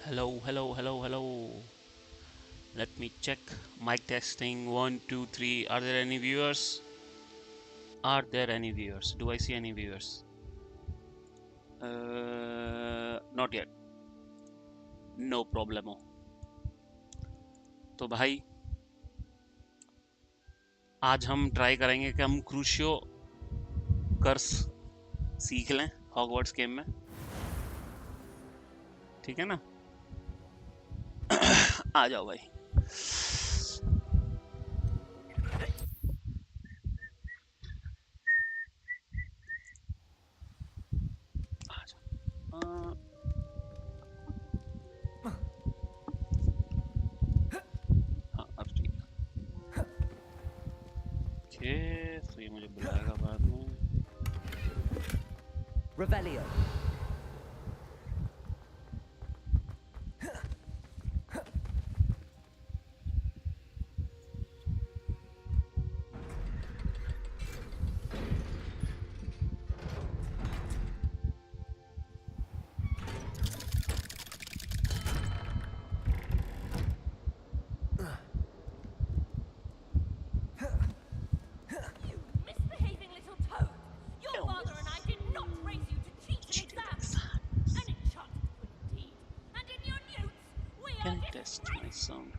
Hello, hello, hello, hello. Let me check. Mic testing. One, two, three. Are there any viewers? Are there any viewers? Do I see any viewers? Not yet. No problemo. तो भाई आज हम try करेंगे कि हम क्रूशियो कर्स सीख लें Hogwarts game में, ठीक है ना? आ जाओ भाई. आ जाओ. हाँ अब ठीक है. ओके, तो ये मुझे बुलाएगा बाद में. Revelio. Misbehaving little toad! Your father and I did not raise you to cheat in exams! An enchanted twin indeed! And in your newts, we are Can I test my sound?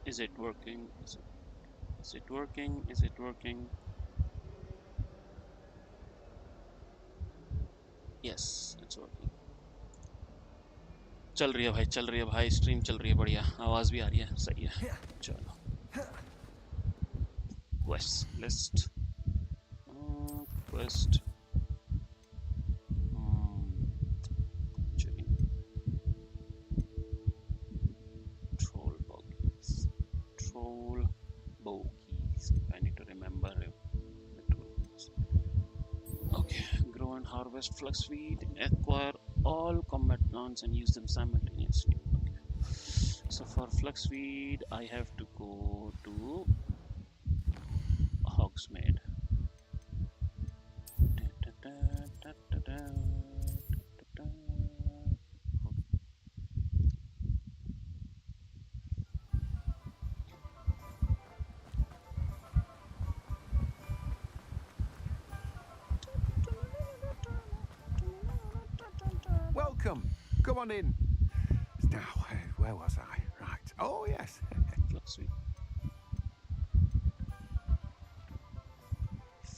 Is it working? Is it working? Is it working? Yes, it's working. चल रही है भाई, stream चल रही है बढ़िया, आवाज भी आ रही है, सही है. चलो quest list, quest troll bogies, troll bogies. I need to remember it. Okay, grow and harvest fluxweed, acquire all combat plants and use them simultaneously. Okay, so for fluxweed I have to go to Hogsmeade. Welcome. Come on in. Now, where was I? Right. Oh, yes. Fluxweed.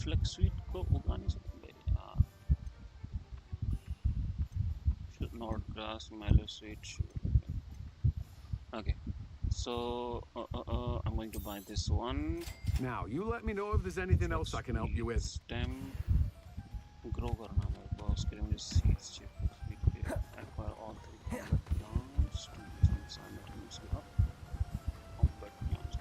Fluxweed को उगा नहीं सकते यार. Nordgrass, Maliseed. Okay. So I'm going to buy this one. Now, you let me know if there's anything else I can help you with. Stem. Grow करना है मेरे को. उसके लिए मुझे seeds चाहिए. Acquire all three combat plants to use them simultaneously. Combat plants.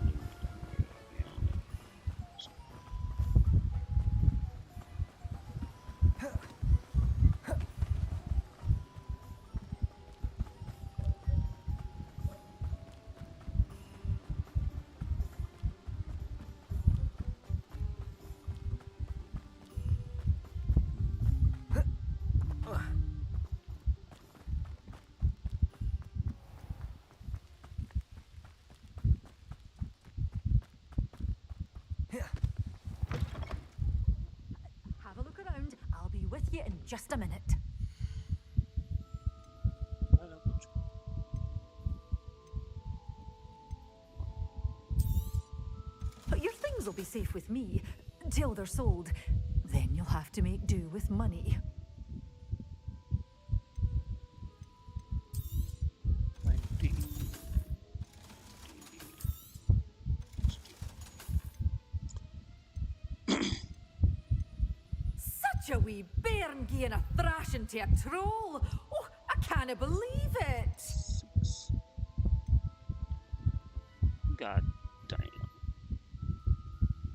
Have a look around. I'll be with you in just a minute. But your things will be safe with me till they're sold. Then you'll have to make do with money. Such a wee bairn gieing a thrashing to a troll! Oh, I can't believe it! God damn.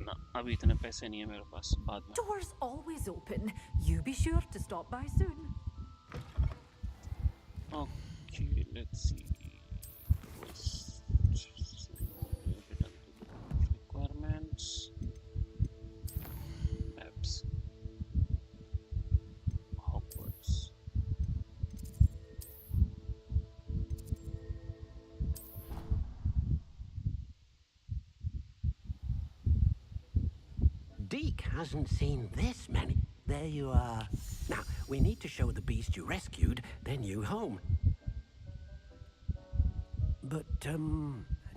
ना अभी इतने पैसे नहीं है मेरे पास, बाद में. Doors always open. You be sure to stop by soon. Okay, let's see. Deke hasn't seen this many. There you are. Now, we need to show the beast you rescued their new home. But,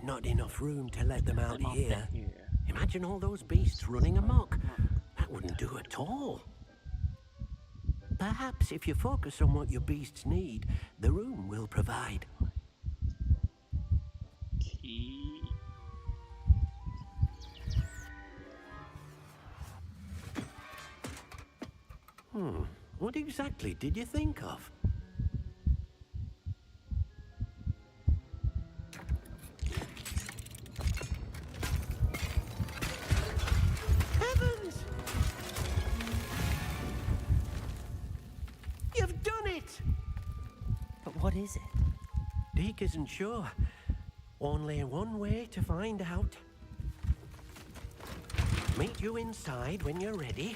not enough room to let them out here. Imagine all those beasts running amok. That wouldn't do at all. Perhaps if you focus on what your beasts need, the room will provide. Key. What exactly did you think of? Heavens! You've done it! But what is it? Deke isn't sure. Only one way to find out. Meet you inside when you're ready.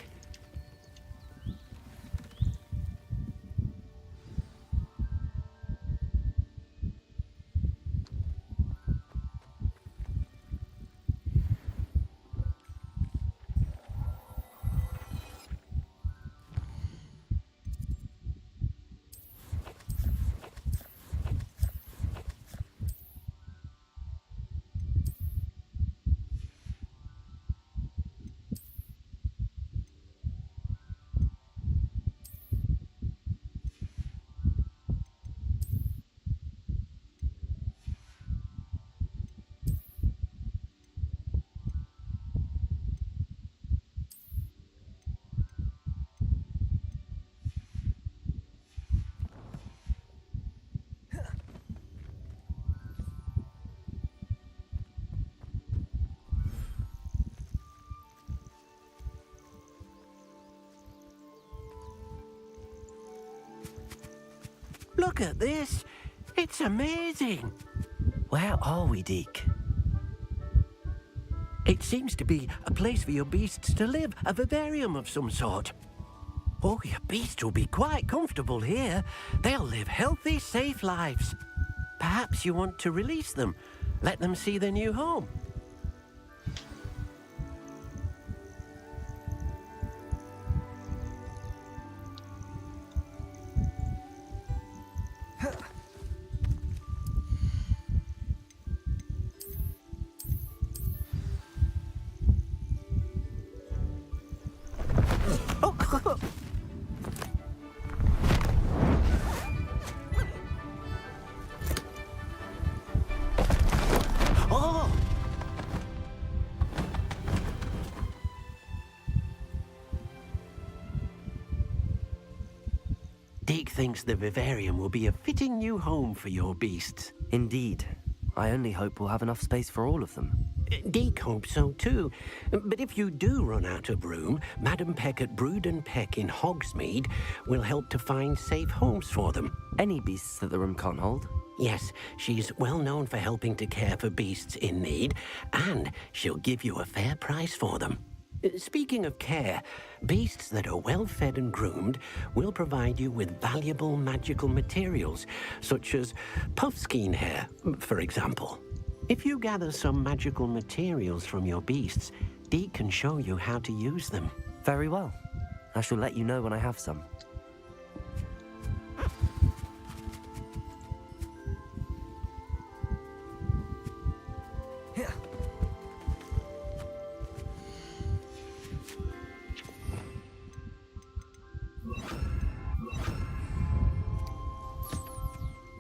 Look at this. It's amazing. Where are we, Deke? It seems to be a place for your beasts to live, a vivarium of some sort. Oh, your beasts will be quite comfortable here. They'll live healthy, safe lives. Perhaps you want to release them, let them see their new home. Deke thinks the vivarium will be a fitting new home for your beasts. Indeed. I only hope we'll have enough space for all of them. Deke hopes so too. But if you do run out of room, Madam Peck at Brood and Peck in Hogsmeade will help to find safe homes for them. Any beasts that the room can't hold? Yes, she's well known for helping to care for beasts in need, and she'll give you a fair price for them. Speaking of care, beasts that are well fed and groomed will provide you with valuable magical materials, such as puffskein hair, for example. If you gather some magical materials from your beasts, Deke can show you how to use them. Very well. I shall let you know when I have some.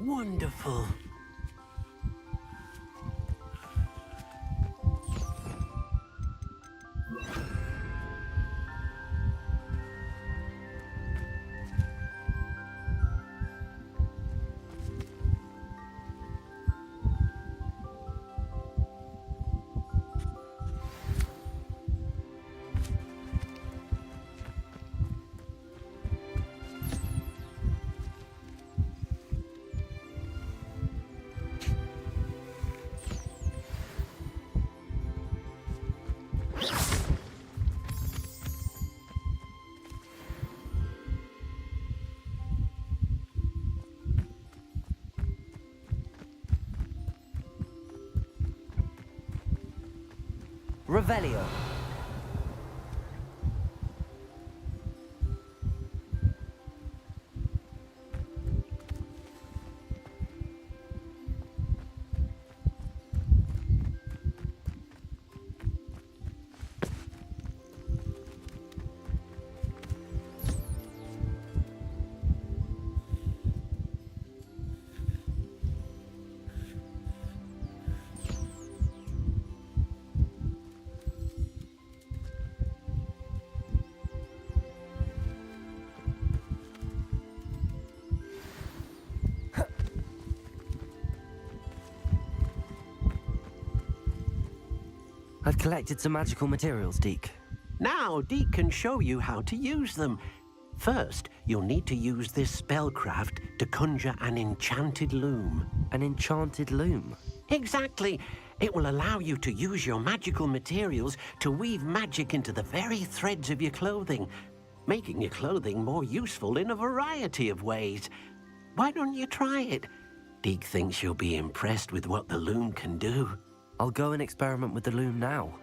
Wonderful. Revelio. I've collected some magical materials, Deke. Now, Deke can show you how to use them. First, you'll need to use this spellcraft to conjure an enchanted loom. An enchanted loom? Exactly. It will allow you to use your magical materials to weave magic into the very threads of your clothing, making your clothing more useful in a variety of ways. Why don't you try it? Deke thinks you'll be impressed with what the loom can do. I'll go and experiment with the loom now.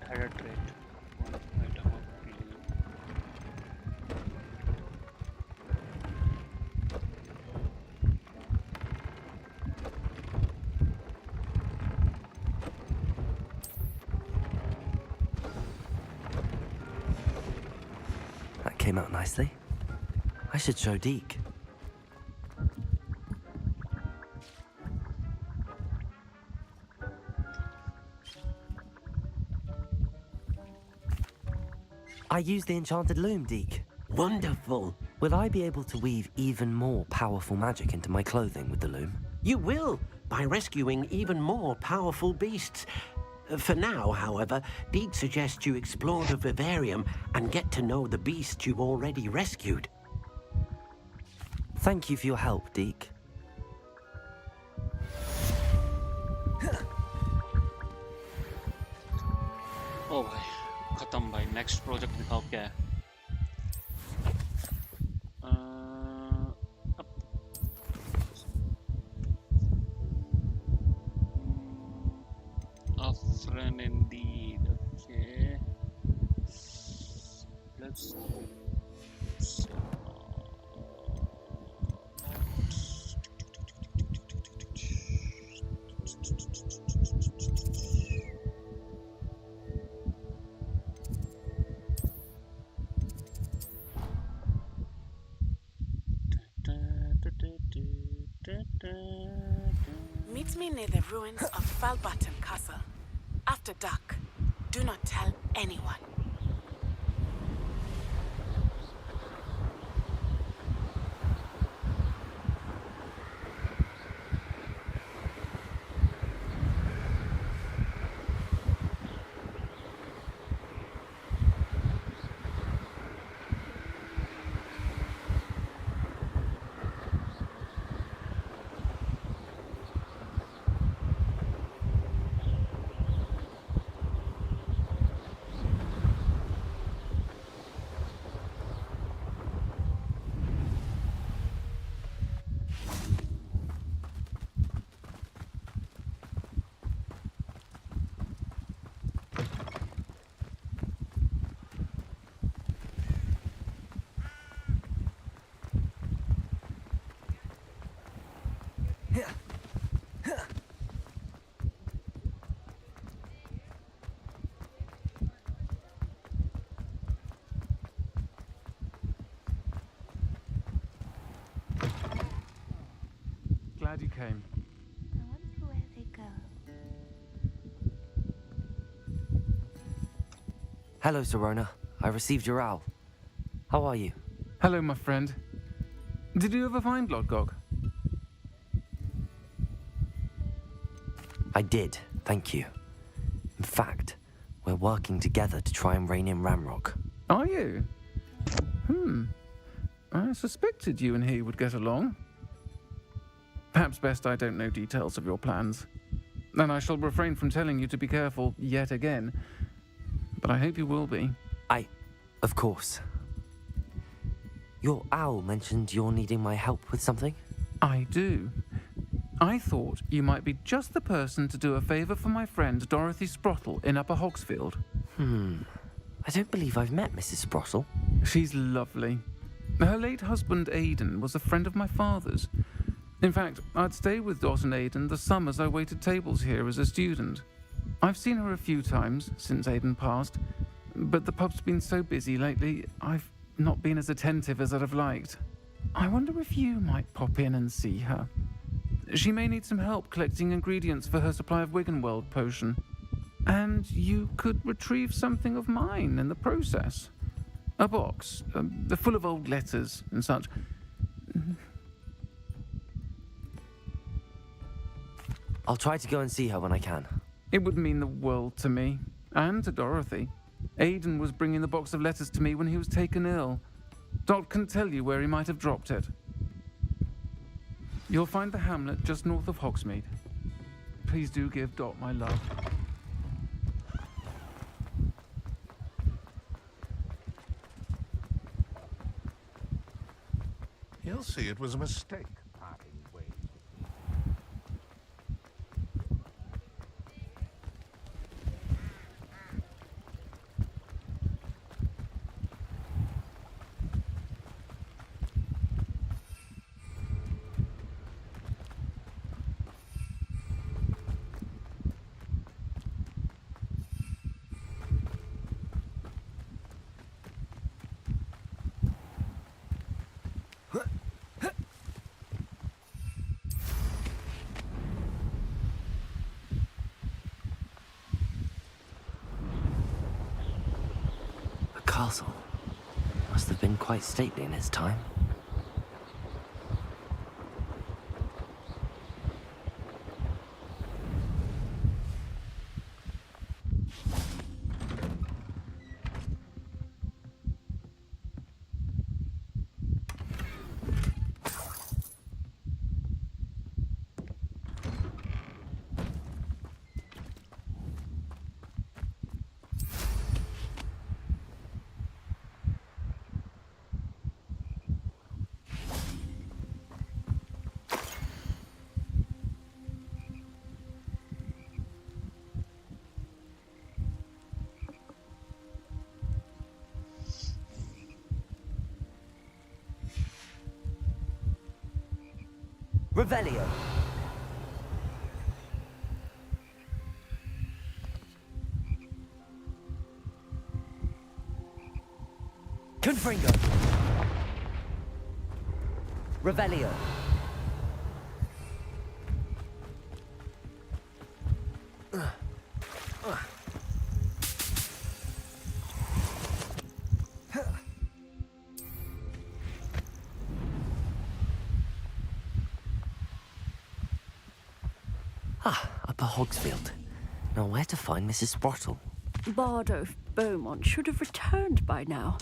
Had a trait. One item of healing. That came out nicely. I should show Deke. I used the enchanted loom, Deke. Wonderful. Will I be able to weave even more powerful magic into my clothing with the loom? You will, by rescuing even more powerful beasts. For now, however, Deke suggests you explore the vivarium and get to know the beasts you've already rescued. Thank you for your help, Deke. ओ भाई खत्म भाई next project दिखाओ क्या है a friend indeed okay let's Meet me near the ruins of Falbutton Castle. After dark. Do not tell anyone. glad you came. I wonder where they go. Hello, Serona. I received your owl. How are you? Hello, my friend. Did you ever find Lodgok? I did, thank you. In fact, we're working together to try and rein in Ramrock. Are you? I suspected you and he would get along. Perhaps best I don't know details of your plans. And I shall refrain from telling you to be careful yet again. But I hope you will be. Of course. Your owl mentioned you're needing my help with something? I do. I thought you might be just the person to do a favour for my friend Dorothy Sprottle in Upper Hogsfield. I don't believe I've met Mrs. Sprottle. She's lovely. Her late husband Aidan was a friend of my father's. In fact, I'd stay with Dot and Aidan the summers I waited tables here as a student. I've seen her a few times since Aidan passed, but the pub's been so busy lately, I've not been as attentive as I'd have liked. I wonder if you might pop in and see her. She may need some help collecting ingredients for her supply of Wiggenweld potion. And you could retrieve something of mine in the process. A box, full of old letters and such. I'll try to go and see her when I can. It would mean the world to me, and to Dorothy. Aidan was bringing the box of letters to me when he was taken ill. Dot can tell you where he might have dropped it. You'll find the hamlet just north of Hogsmeade. Please do give Dot my love. He'll see it was a mistake, parting ways. Castle must have been quite stately in its time. Revelio. Confringo. Revelio. Upper Hogsfield. Now where to find Mrs. Sprottle? Bardolph Beaumont should have returned by now.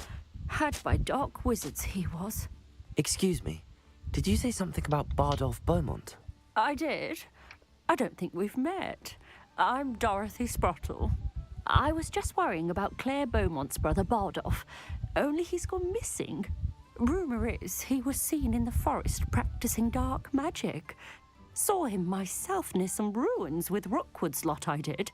Had by dark wizards he was. Excuse me, did you say something about Bardolph Beaumont? I did. I don't think we've met. I'm Dorothy Sprottle. I was just worrying about Claire Beaumont's brother Bardolph, only he's gone missing. Rumour is he was seen in the forest practicing dark magic. Saw him myself near some ruins with Rockwood's lot I did.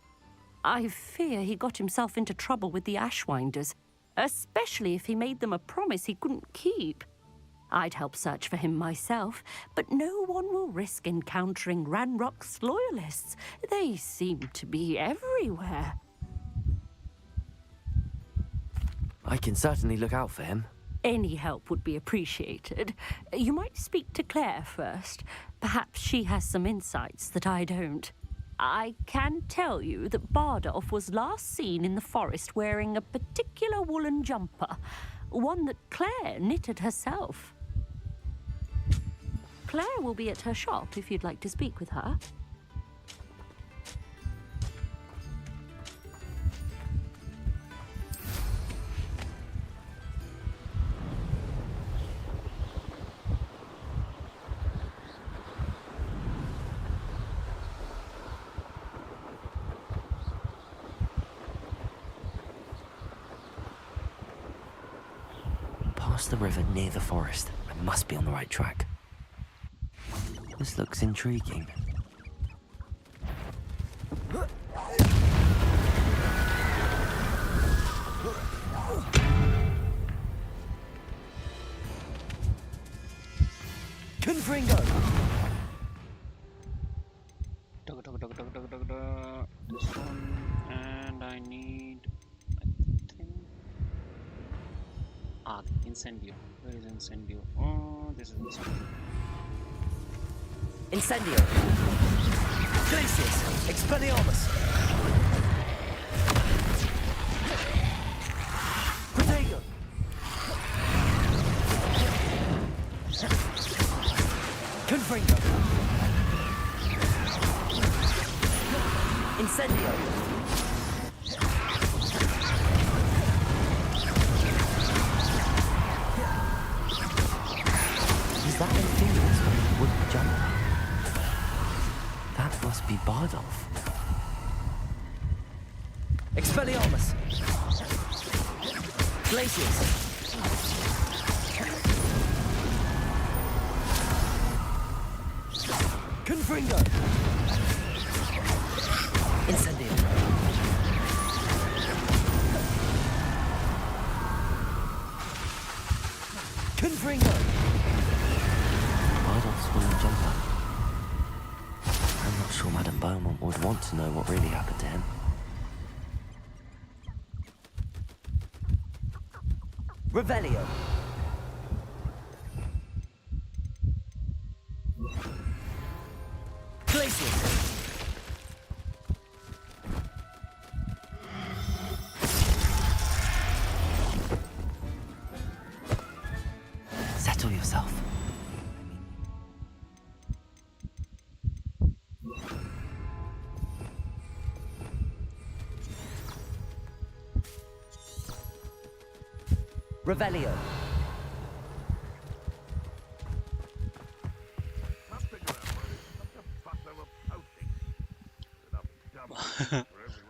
I fear he got himself into trouble with the Ashwinders, especially if he made them a promise he couldn't keep. I'd help search for him myself, but no one will risk encountering Ranrock's loyalists. They seem to be everywhere. I can certainly look out for him. Any help would be appreciated. You might speak to Claire first. Perhaps she has some insights that I don't. I can tell you that Bardolph was last seen in the forest wearing a particular woolen jumper, one that Claire knitted herself. Claire will be at her shop if you'd like to speak with her. Past the river near the forest. I must be on the right track. This looks intriguing. Confringo! This one, and I need, I think, Incendio. Where is Incendio? Oh, this is Incendio. Incendio! Glacius! Expelliarmus! Protego! Confringo! Incendio! Is that Inferior's wooden jumper? That must be Bardolph. Expelliarmus! Glacius! Confringo! Incendio! Confringo! Bardolph's woolen jumper. I'm not sure Madame Beaumont would want to know what really happened to him. Revelio! Glacius! Settle yourself. Revelio!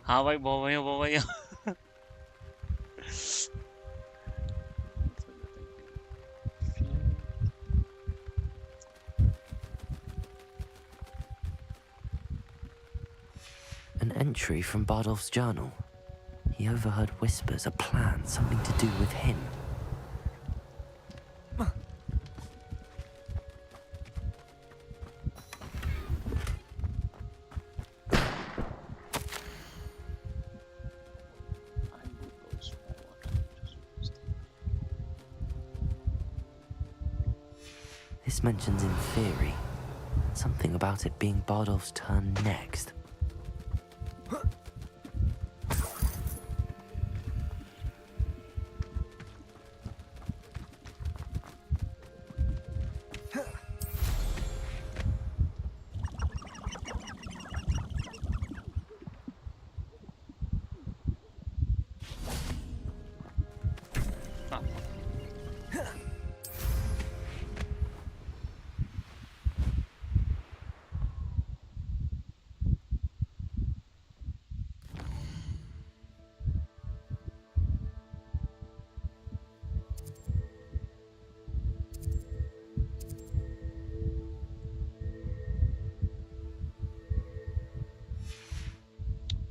हाँ भाई बो भैया An entry from Bardolph's journal. He overheard whispers, a plan, something to do with him. This mentions in theory something about it being Bardolph's turn next.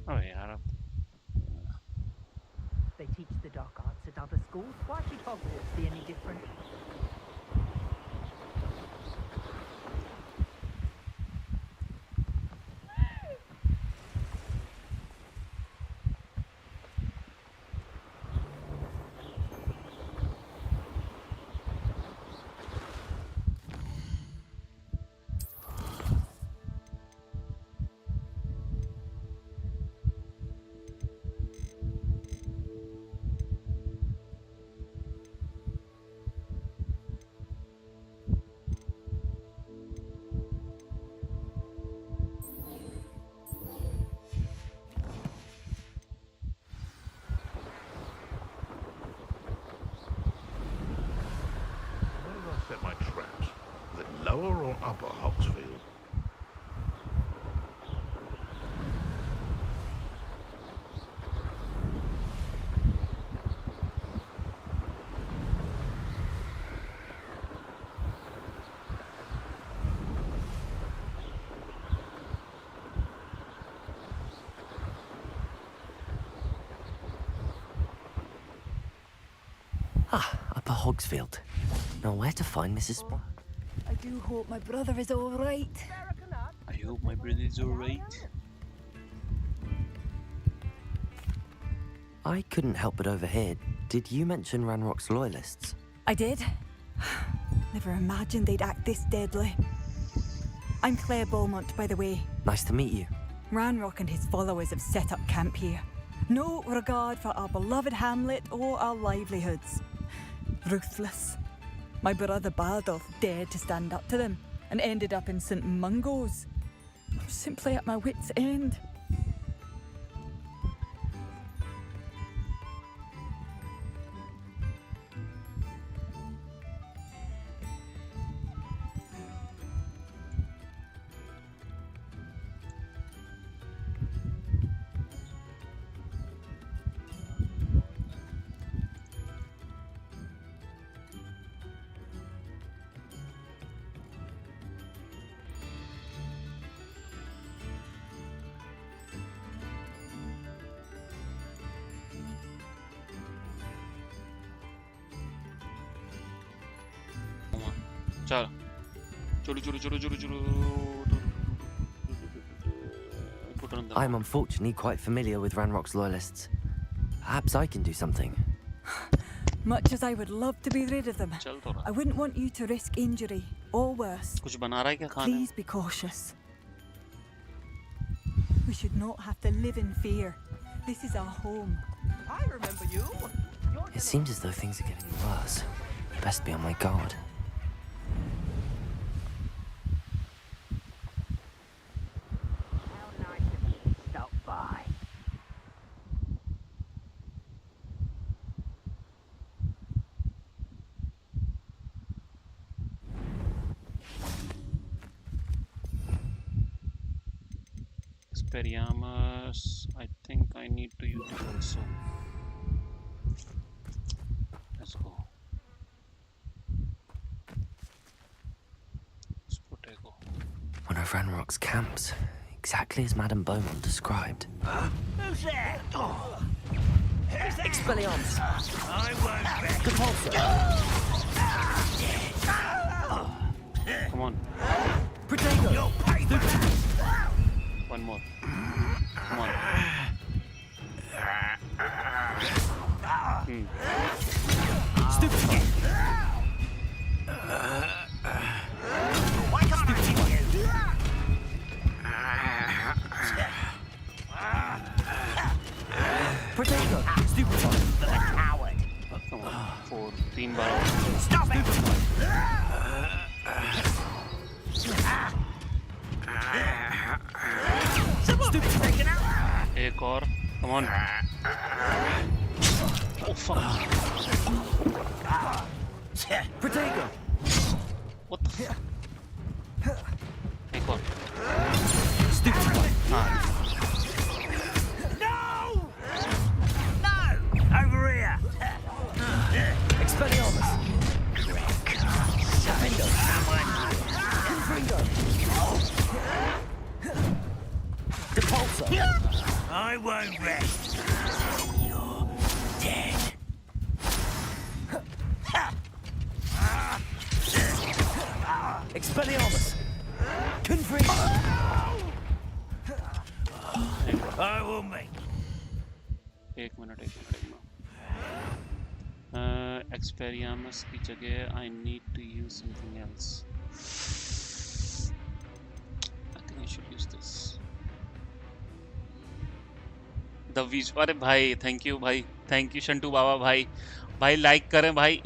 Oh यार They teach the dark arts at other schools. Why should Hogwarts be any different? Upper Hogwartsfield. Upper Hogsfield. Now where to find Mrs. I do hope my brother is all right. I hope my brother is alright. I couldn't help but overhear. Did you mention Ranrock's loyalists? I did. Never imagined they'd act this deadly. I'm Claire Beaumont, by the way. Nice to meet you. Ranrock and his followers have set up camp here. No regard for our beloved hamlet or our livelihoods. Ruthless. My brother Bardolph dared to stand up to them and ended up in St. Mungo's. I'm simply at my wit's end. चलो चलो चलो चलो चलो चलो I'm unfortunately quite familiar with Ranrock's loyalists. Perhaps I can do something. Much as I would love to be rid of them, I wouldn't want you to risk injury or worse. कुछ बना रहा है क्या खाने? Please be cautious. We should not have to live in fear. This is our home. I remember you. It seems as though things are getting worse. Best be on my guard. Expelliarmus, I think I need to use it also. Let's go. Potato. One of Ranrock's camps, exactly as Madame Beaumont described. Who's there? Expelliarmus! I won't bet. Come on. Protego! You'll pay for that. One more. Come on. Stupid! Why can't I hit you? Protego! Stupid! For the coward. Come on. 4 3 bar. Stop it! Someone's taken out. एक और. Come on. Oh fuck. Protego! What the fuck? एक और. Stupid! No! No! Over here. Expelliarmus! Bingo. Confringo! Depulso! I won't rest. You're dead. Expelliarmus! Confringo! I will make. एक minute. Expelliarmus की जगह I need to use something else. I think I should use this. The Wish. अरे भाई, thank you भाई, thank you Shantu बाबा भाई, भाई like करें भाई,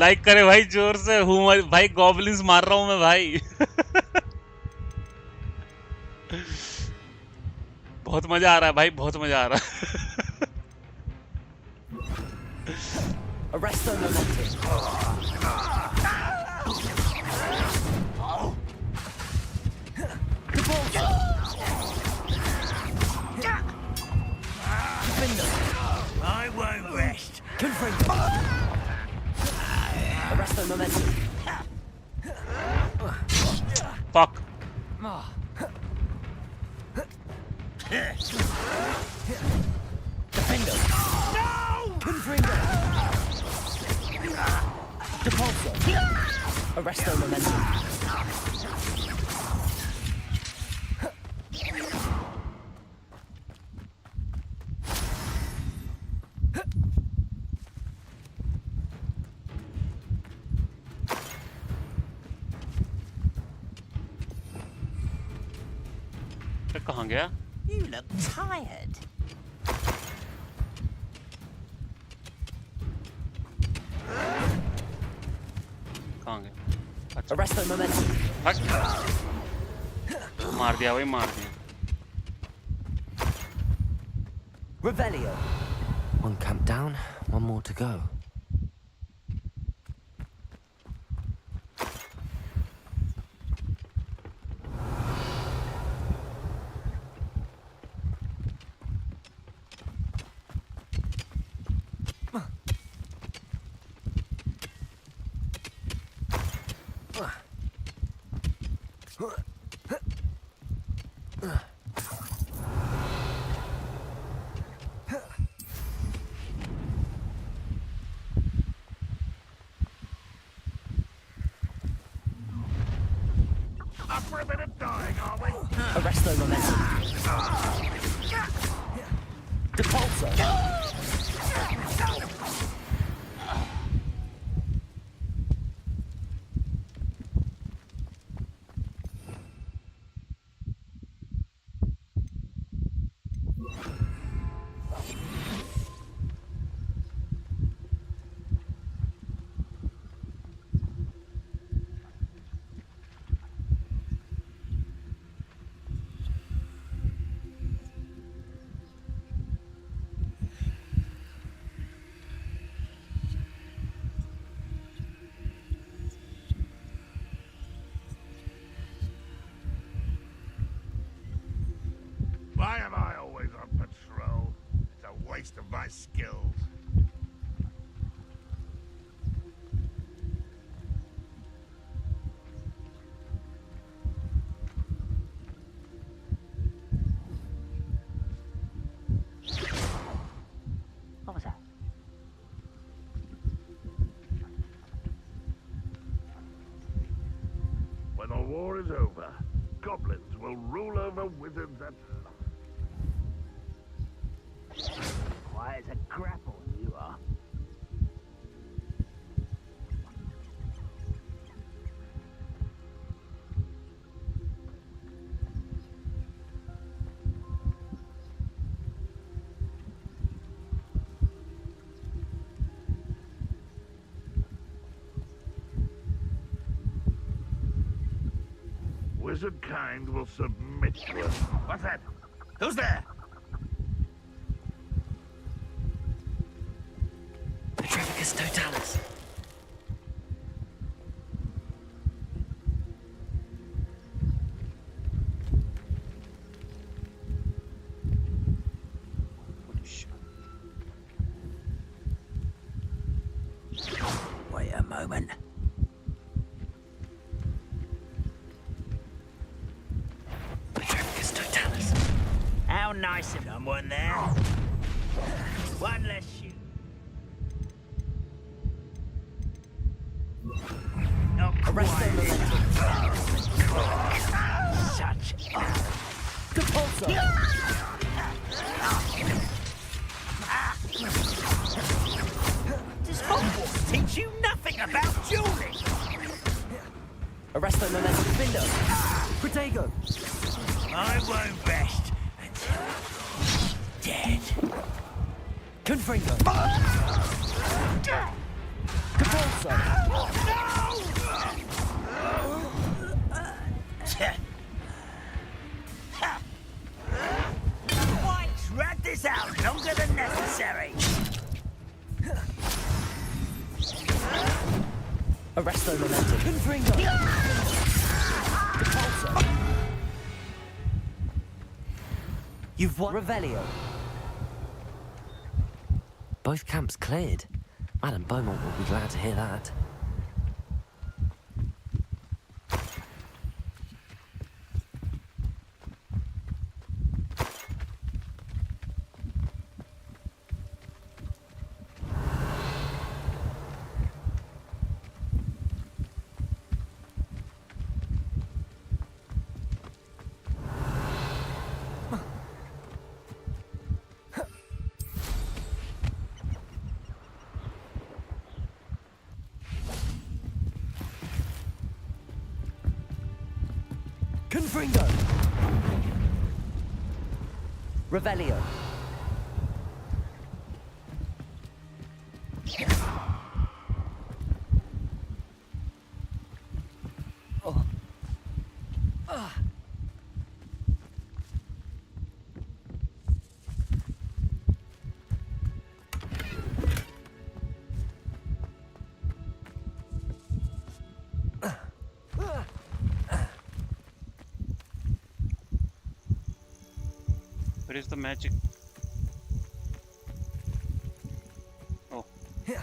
like करें भाई जोर से, हूँ भाई, गॉबलिन्स मार रहा हूँ मैं भाई. बहुत मजा आ रहा है भाई, बहुत मजा आ रहा है. A Arrest the momentum. I won't rest. Confringo. Arrest the momentum. Fuck. Defendo. No! Confringo. Depulso. Arrest the momentum. कहाँ गया? You look tired. कहाँ गया? अच्छा Arrest the momentum. हट मार दिया भाई मार दिया Revelio. One camp down, one more to go. Up for a bit of dying, are we? Arrest the momentum. Depulso. Why am I always on patrol? It's a waste of my skills. What was that? When the war is over, goblins will rule over wizards at Quiet as a grapple, you are. wizard kind will submit to us. What's that? Who's there? Petrificus totalis. Wait a moment. Petrificus totalis. How nice of someone there. One less shoot. Not Arrest quite. Such Depulso. Does Hogwarts teach you nothing about dueling? Arrest the momentum window. Protego. I won't rest until you're dead. Confringo. Depulso. Why drag this out longer than necessary? Arresto momentum. Confringo. Repulsor. You've won. Revelio. Both camps cleared. Madame Beaumont will be glad to hear that. Confringo! Revelio. Where is the magic? Oh. Yeah.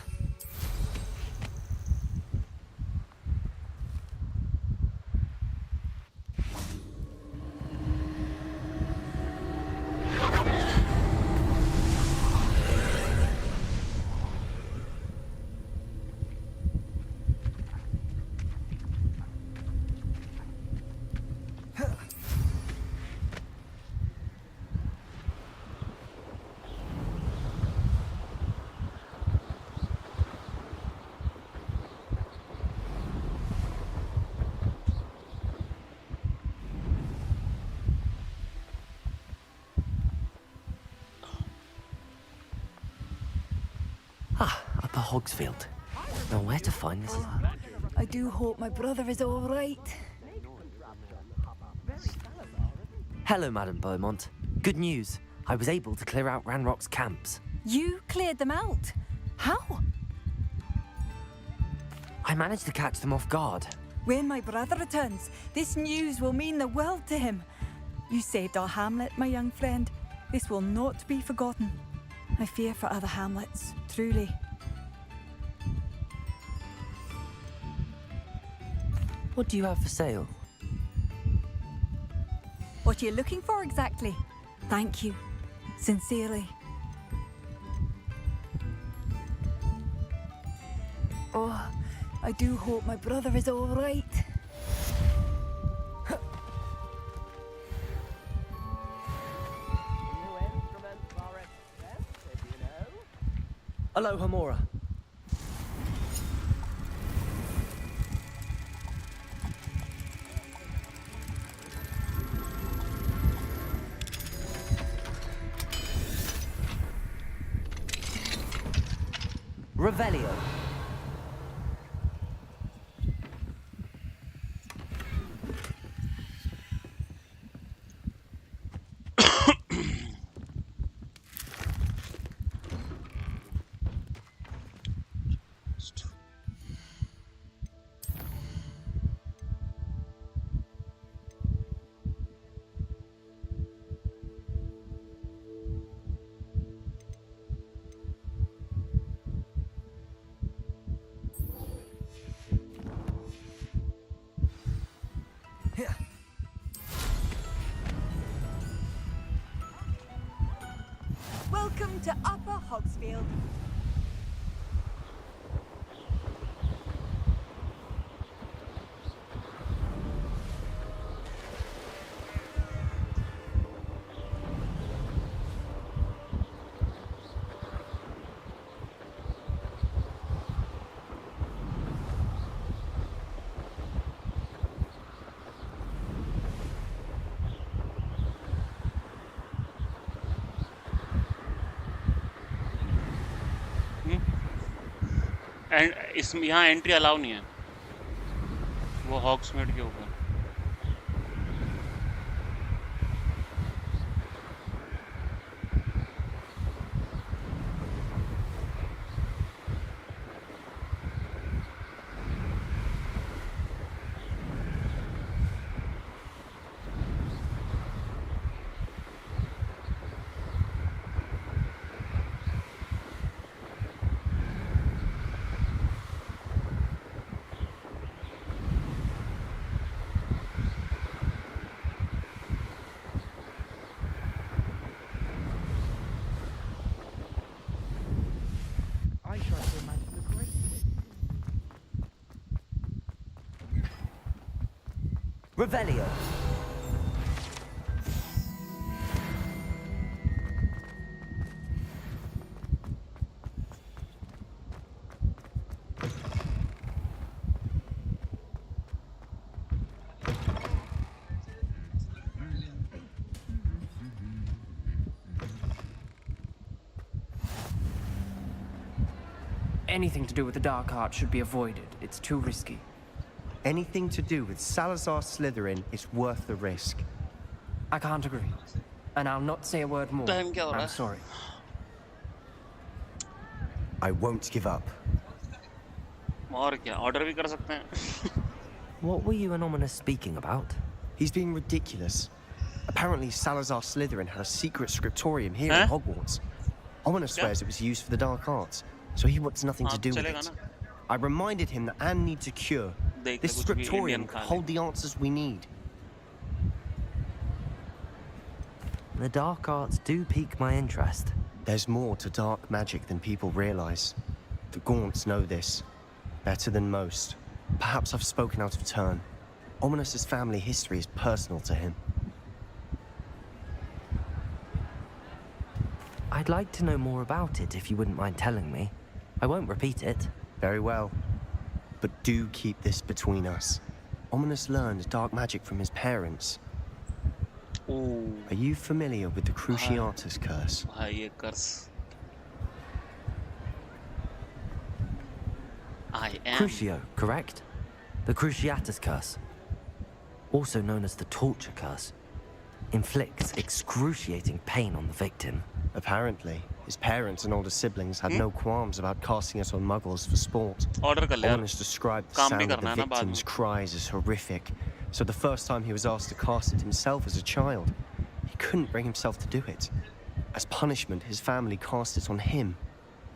Upper Hogsfield. Now where to find this? I do hope my brother is all right. Hello, Madame Beaumont. Good news. I was able to clear out Ranrock's camps. You cleared them out? How? I managed to catch them off guard. When my brother returns, this news will mean the world to him. You saved our hamlet, my young friend. This will not be forgotten. I fear for other hamlets, truly. What do you have for sale? What are you looking for exactly? Thank you. Sincerely. Oh, I do hope my brother is all right. Aloha Mora. Revelio. Welcome to Upper Hogsfield. इस यहाँ entry allow नहीं है वो हॉग्समेड के ऊपर Revelio. Anything to do with the dark art should be avoided. It's too risky. Anything to do with Salazar Slytherin is worth the risk. I can't agree. And I'll not say a word more. I'm sorry. I won't give up. और क्या order भी कर सकते हैं. What were you and Ominous speaking about? He's being ridiculous. Apparently Salazar Slytherin had a secret scriptorium here in Hogwarts. Ominous swears it was used for the dark arts, so he wants nothing to do with it. I reminded him that Anne needs a cure. This scriptorium could hold the answers we need. The dark arts do pique my interest. There's more to dark magic than people realize. The Gaunts know this better than most. Perhaps I've spoken out of turn. Ominous's family history is personal to him. I'd like to know more about it if you wouldn't mind telling me. I won't repeat it. Very well. But do keep this between us. Ominous learned dark magic from his parents. Ooh. Are you familiar with the Cruciatus curse? Bhaiyya curse. I am. Crucio, correct? The Cruciatus curse. Also known as the torture curse. Inflicts excruciating pain on the victim. Apparently, his parents and older siblings had no qualms about casting it on muggles for sport. Order कर ले यार. Ominous described the sound of the victim's cries as horrific, so the first time he was asked to cast it himself as a child, he couldn't bring himself to do it. As punishment, his family cast it on him.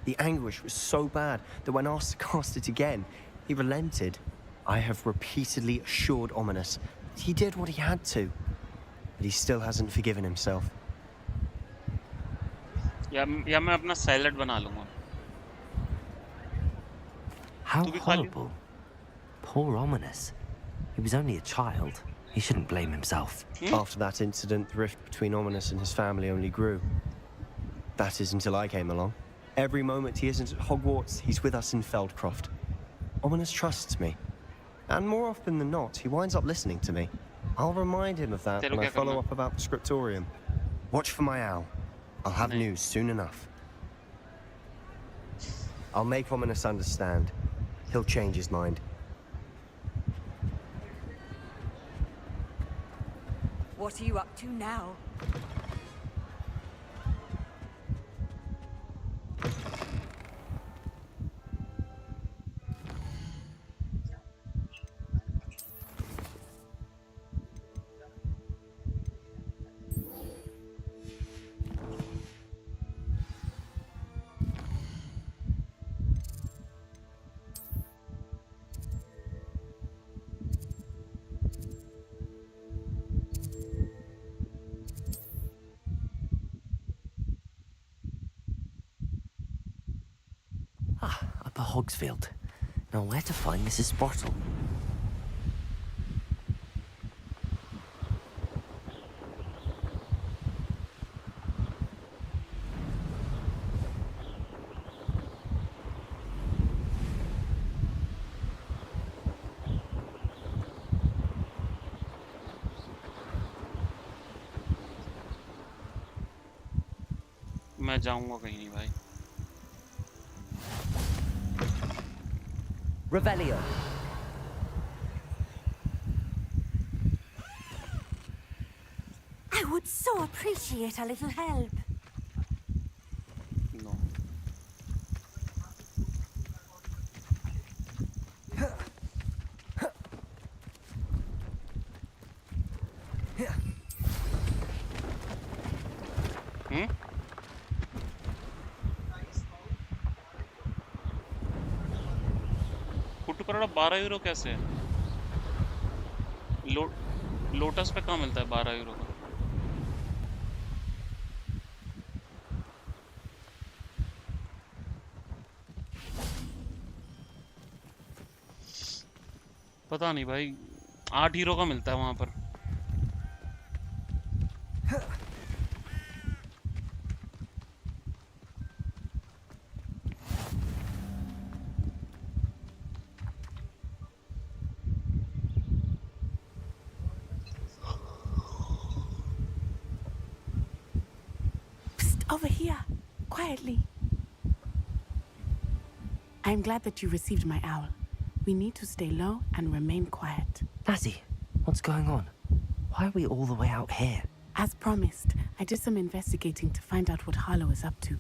The anguish was so bad that when asked to cast it again, he relented. I have repeatedly assured Ominous that he did what he had to, but he still hasn't forgiven himself. या मैं अपना salad बना लूँगा. How horrible. Poor Ominous. He was only a child. He shouldn't blame himself. After that incident, the rift between Ominous and his family only grew. That is until I came along. Every moment he isn't at Hogwarts, he's with us in Feldcroft. Ominous trusts me. And more often than not, he winds up listening to me. I'll remind him of that when I follow up about the scriptorium. Watch for my owl. I'll have news soon enough. I'll make Ominous understand. He'll change his mind. What are you up to now? Upper Hogsfield. Now where to find Mrs. Sprottle? मैं जाऊँगा कहीं नहीं भाई. Revelio. I would so appreciate a little help. No. कुट्टू करोड़ा 12 euro कैसे है? Lotus पे कहाँ मिलता है 12 यूरो का? पता नहीं भाई. 8 हीरो का मिलता है वहां पर। Over here, quietly. I am glad that you received my owl. We need to stay low and remain quiet. Natty, what's going on? Why are we all the way out here? As promised, I did some investigating to find out what Harlow is up to.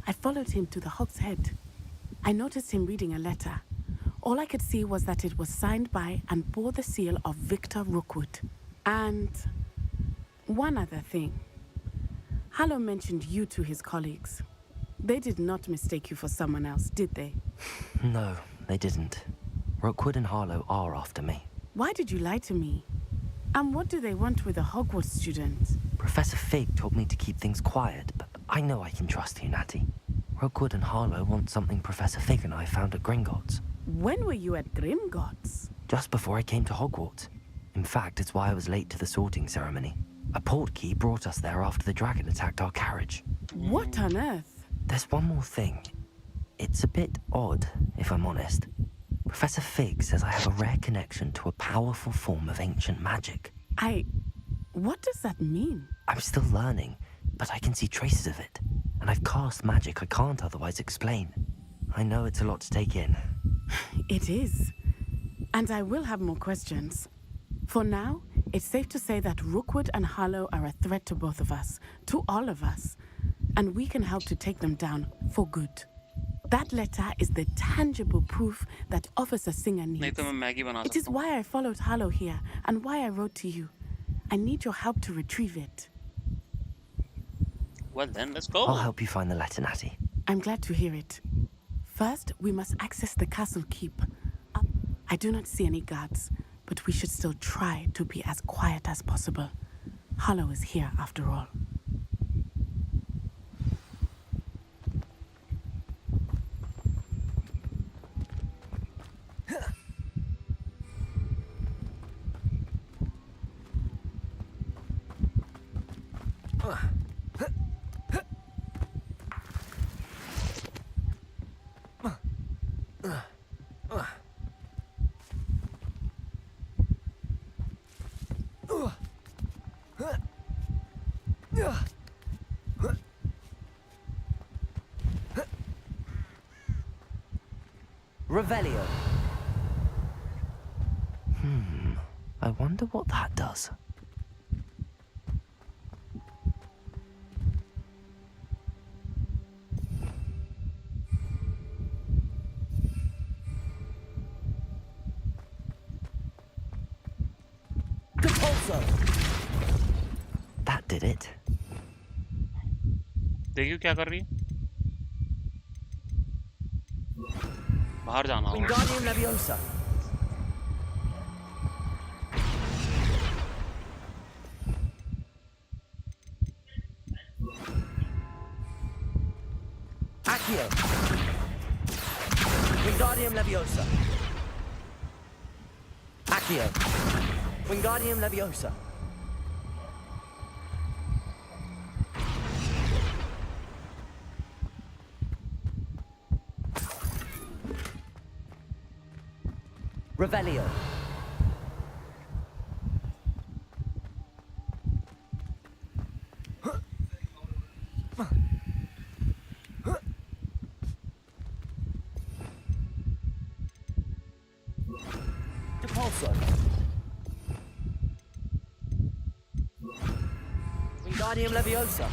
I followed him to the Hog's Head. I noticed him reading a letter. All I could see was that it was signed by and bore the seal of Victor Rookwood. And one other thing. Harlow mentioned you to his colleagues. They did not mistake you for someone else, did they? No, they didn't. Rockwood and Harlow are after me. Why did you lie to me? And what do they want with a Hogwarts student? Professor Fig told me to keep things quiet, but I know I can trust you, Natty. Rockwood and Harlow want something Professor Fig and I found at Gringotts. When were you at Grimgotts? Just before I came to Hogwarts. In fact, it's why I was late to the sorting ceremony. A portkey brought us there after the dragon attacked our carriage. What on earth? There's one more thing. It's a bit odd, if I'm honest. Professor Fig says I have a rare connection to a powerful form of ancient magic. What does that mean? I'm still learning, but I can see traces of it. And I've cast magic I can't otherwise explain. I know it's a lot to take in. It is. And I will have more questions. For now, it's safe to say that Rookwood and Harlow are a threat to both of us, to all of us. And we can help to take them down for good. That letter is the tangible proof that Officer Singer needs. It is why I followed Harlow here and why I wrote to you. I need your help to retrieve it. Well then, let's go. I'll help you find the letter, Natty. I'm glad to hear it. First, we must access the castle keep. I do not see any guards, but we should still try to be as quiet as possible. Harlow is here after all. Revelio. I wonder what that does. That did it. देखियो क्या कर रही है? बाहर जाना होगा। Wingardium Leviosa. Accio. Wingardium Leviosa. Accio. Wingardium Leviosa. Revelio. Depulso. Wingardium Leviosa.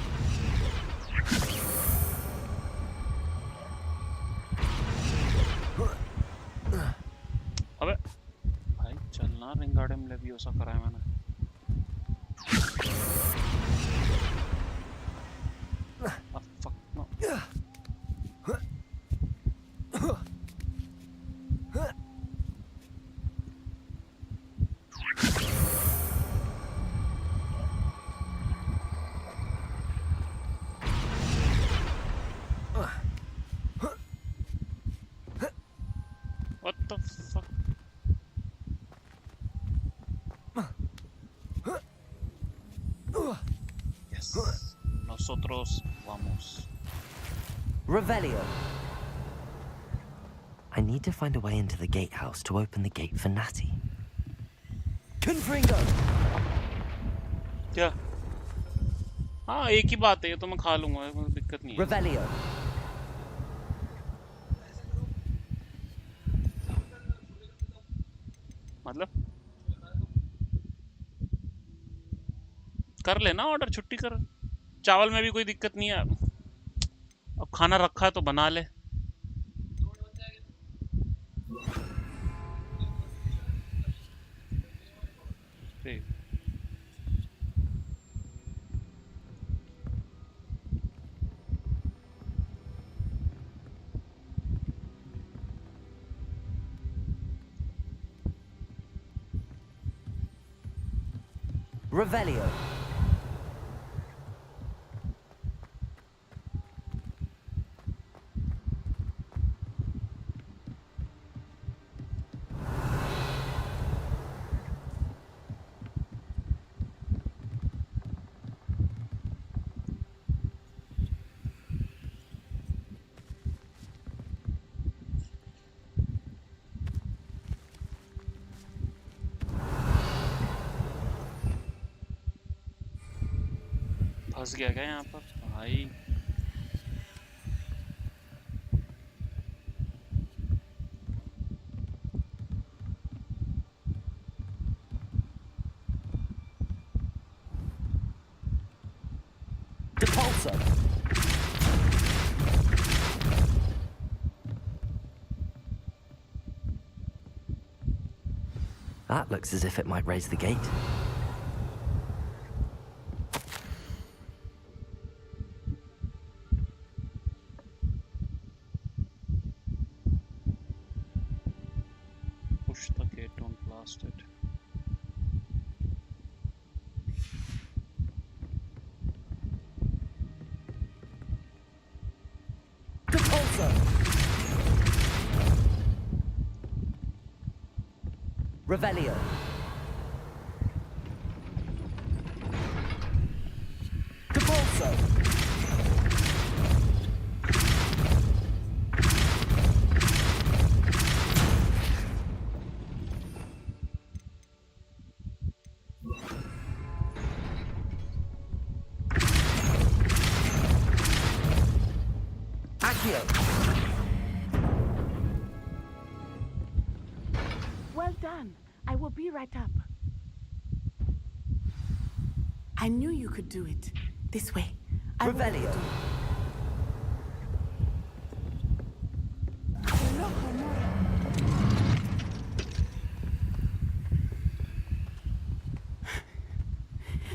अबे भाई चलना विंगार्डियम लेवियोसा कराया मैंने। fuck no. What the fuck? Nosotros vamos. Revelio. I need to find a way into the gatehouse to open the gate for Natty. Confringo! क्या? हाँ एक ही बात है ये तो मैं खा लूँगा कोई दिक्कत नहीं है. Revelio. मतलब कर लेना ऑर्डर छुट्टी कर चावल में भी कोई दिक्कत नहीं है अब खाना रखा है तो बना ले ठीक Revelio. फंस गया क्या यहाँ पर भाई Depulso. That looks as if it might raise the gate. push the gate don't blast it Depulso. Revelio. Depulso. Accio. Well done. I will be right up. I knew you could do it. This way. I will Revelio.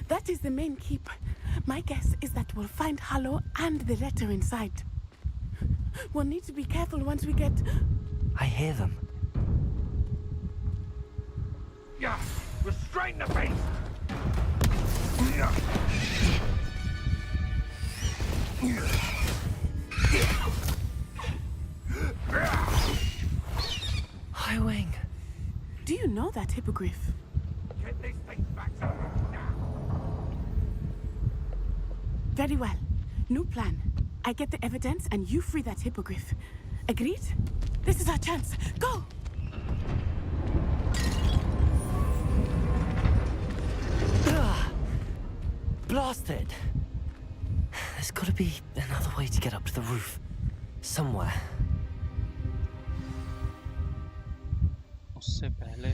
That is the main keep. My guess is that we'll find Hallow and the letter inside. We'll need to be careful once we get... I hear them. Yeah, restrain the beast. Yeah. High Wing. Do you know that hippogriff? Get these things back to them now. Very well. New plan. I get the evidence and you free that hippogriff. Agreed? This is our chance. Go! Blasted! There's got to be another way to get up to the roof. Somewhere. उससे पहले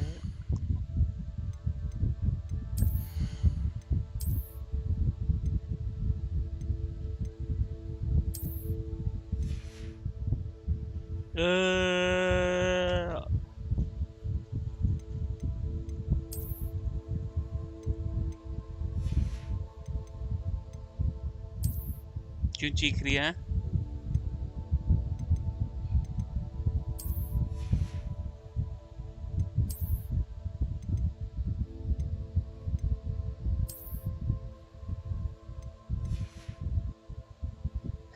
क्यों चीख रही है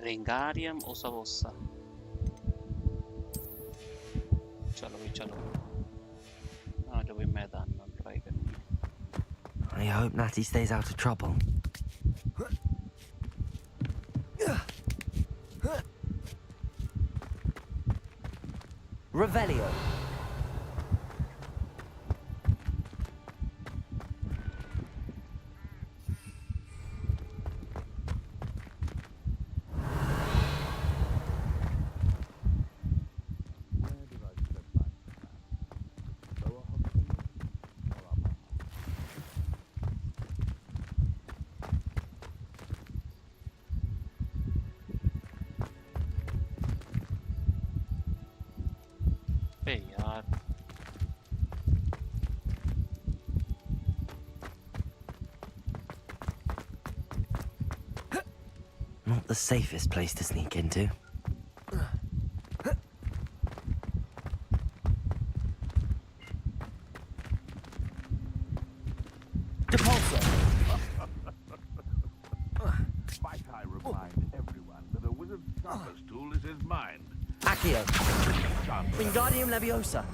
Ringarium osavosa चलो भाई चलो आ जाओ भाई मैदान में ट्राई करेंगे I hope Natty stays out of trouble. Revelio. बे यार Not the safest place to sneak into. Depulso! Might I remind everyone that a wizard's sharpest tool is his mind. Accio. Wingardium Leviosa.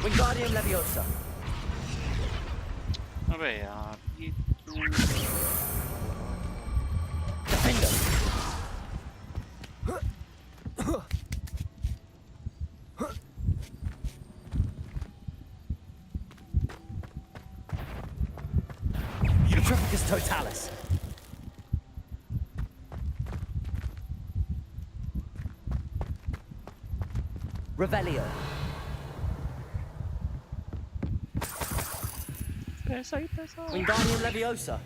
Wingardium Leviosa. अबे यार ये Defender. Utrificus Totalis. Revelio. पैसा ही पैसा Wingardium Leviosa.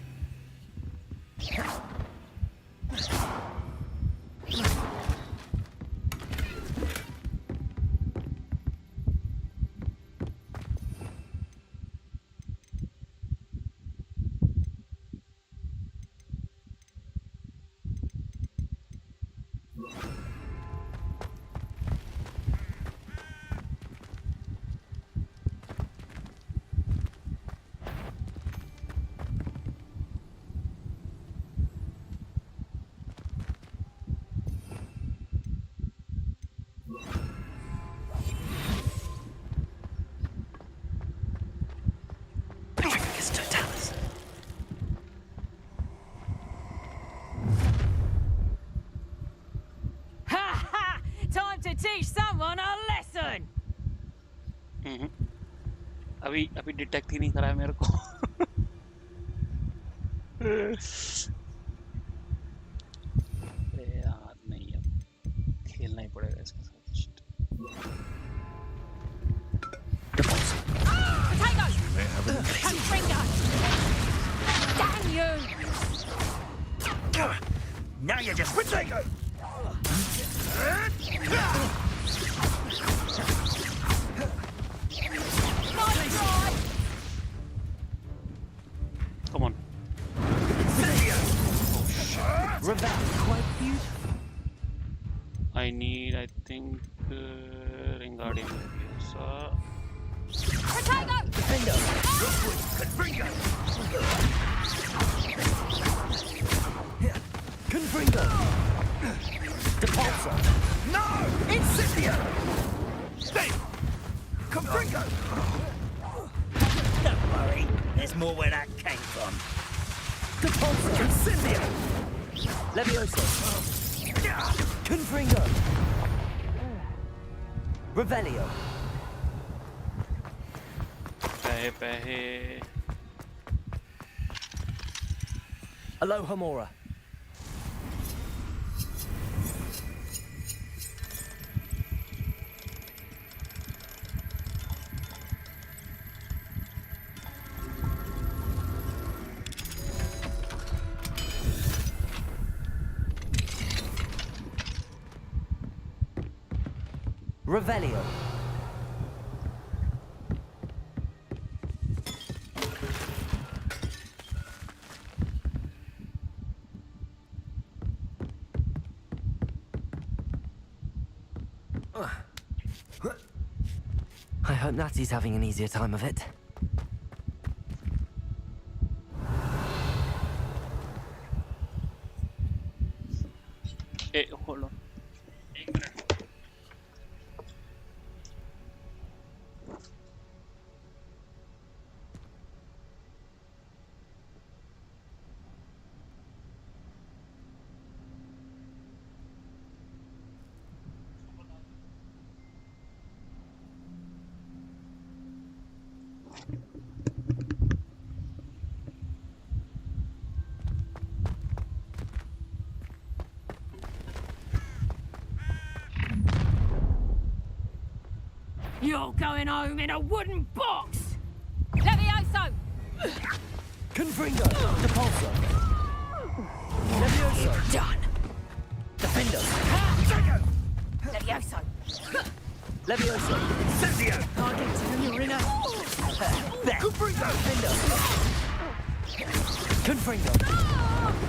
Utrificus Totalis. Ha ha! Time to teach someone a lesson! अभी अभी detect ही नहीं करा है मेरे को यार नहीं अब खेलना ही पड़ेगा इसके साथ Potato! Confringo! Damn you! Now you're just potato. Nice try! Come on. Revel. Quite beautiful. I need, I think, Wingardium Leviosa. Potato! Defender. Rockwood, Confringo. Confringo. Depulso. No! Incendio! Stay! Confringo! Don't worry, there's more where that came from. Depulso. Incendio! Leviosa. Confringo. Revelio. पैहे Alohomora. Revelio. I hope Natty's having an easier time of it. Hey, hold on. एक minute. You're going home in a wooden box! Levioso! Confringo! Depulso! Levioso! Done! Defender! Levioso! Levioso! Incendio! Argentina! Confringo! Defender! Confringo!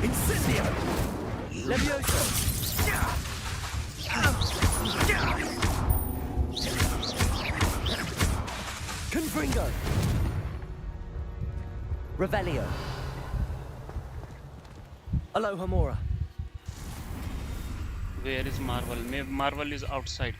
Incendio! Levioso! Confringo! Revelio! Alohomora! Where is Marvel? Marvel is outside.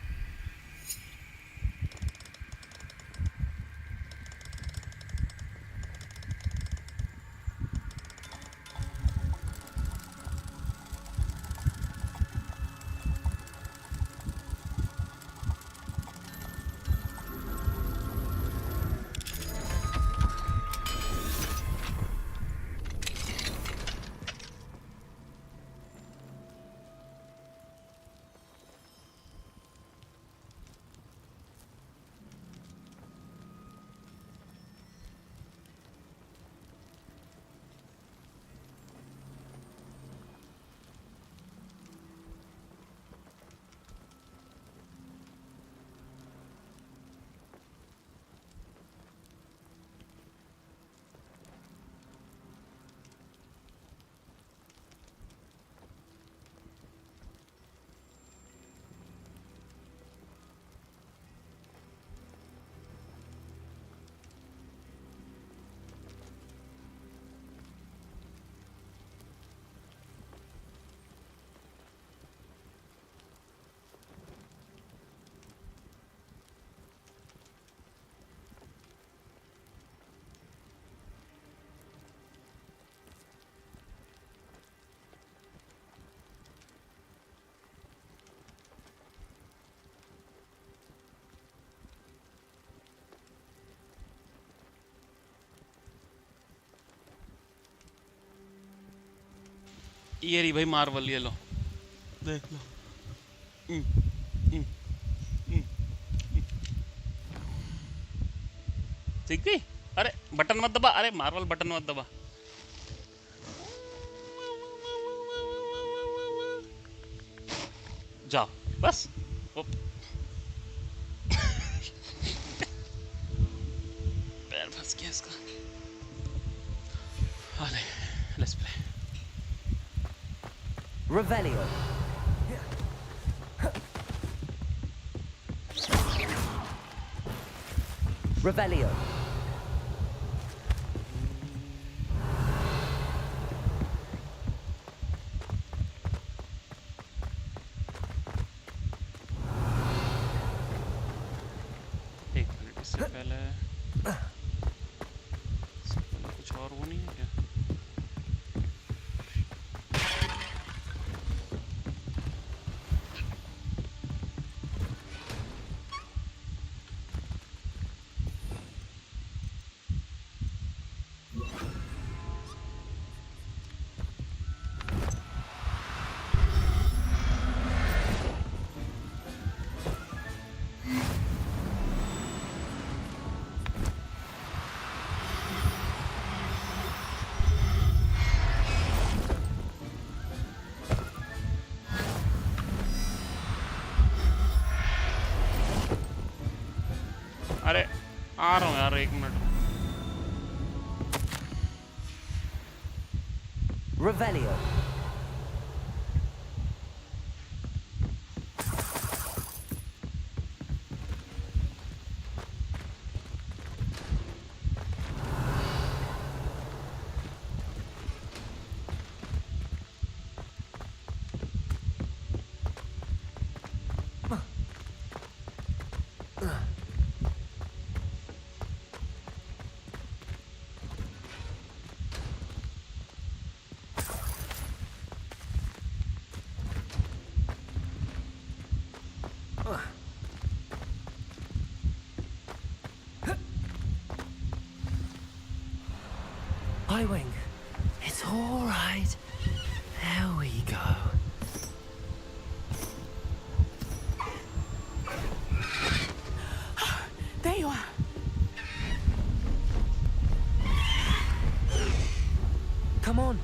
ये रही भाई Marvel, ये लो देख लो। ठीक गई? अरे button मत दबा, अरे मार्वल बटन मत दबा। जाओ बस। पैर फंस गया इसका। अरे लेट्स प्ले। Revelio. Revelio. एक मिनट, इससे पहले कुछ और वो नहीं है क्या? अरे आ रहा हूँ यार, एक minute. Revelio. Highwing, it's all right. There we go. There you are. Come on.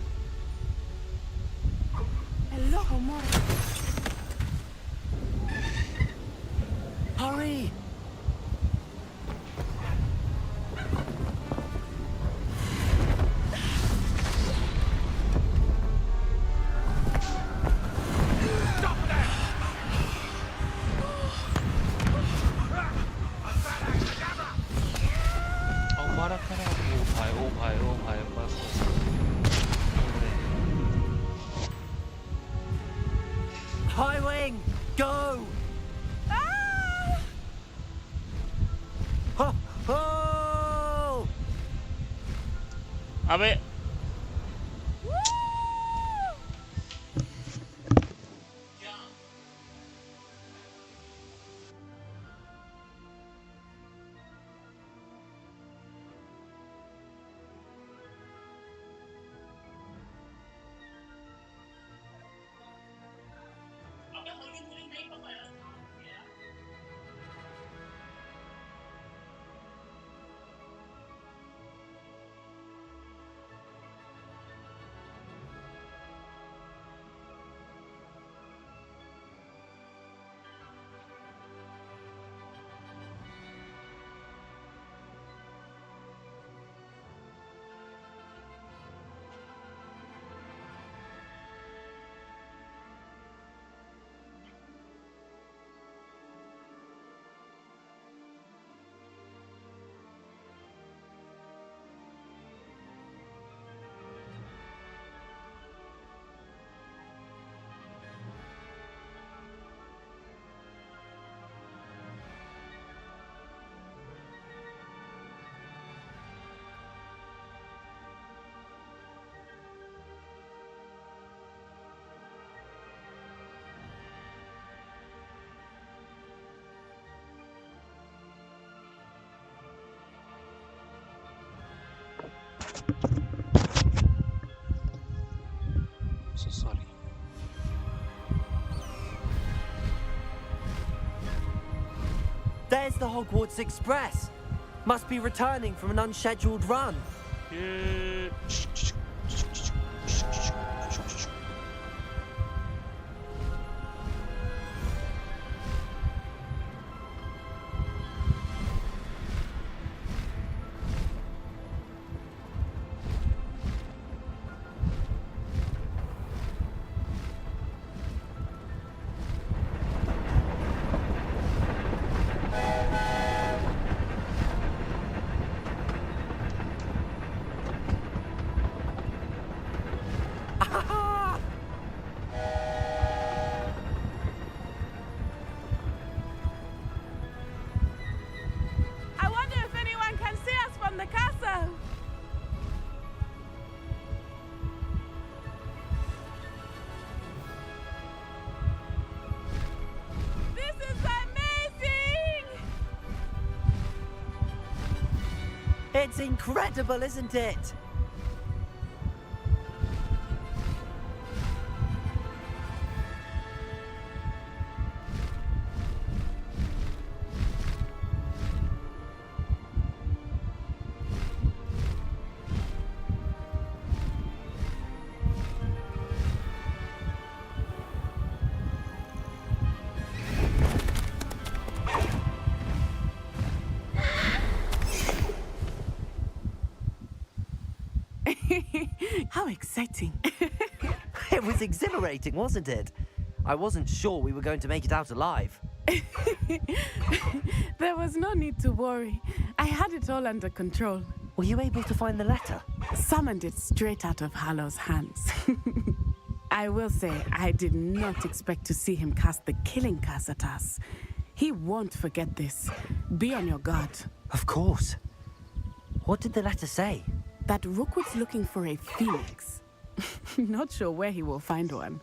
Hello, Mora. Hurry! Highwing, go! Ho, ho! अबे so sorry. There's the Hogwarts Express. Must be returning from an unscheduled run. I wonder if anyone can see us from the castle. This is amazing! It's incredible, isn't it? How exciting. It was exhilarating, wasn't it? I wasn't sure we were going to make it out alive. There was no need to worry. I had it all under control. Were you able to find the letter? Summoned it straight out of Hallow's hands. I will say, I did not expect to see him cast the killing curse at us. He won't forget this. Be on your guard. Of course. What did the letter say? That Rookwood's looking for a phoenix. Not sure where he will find one.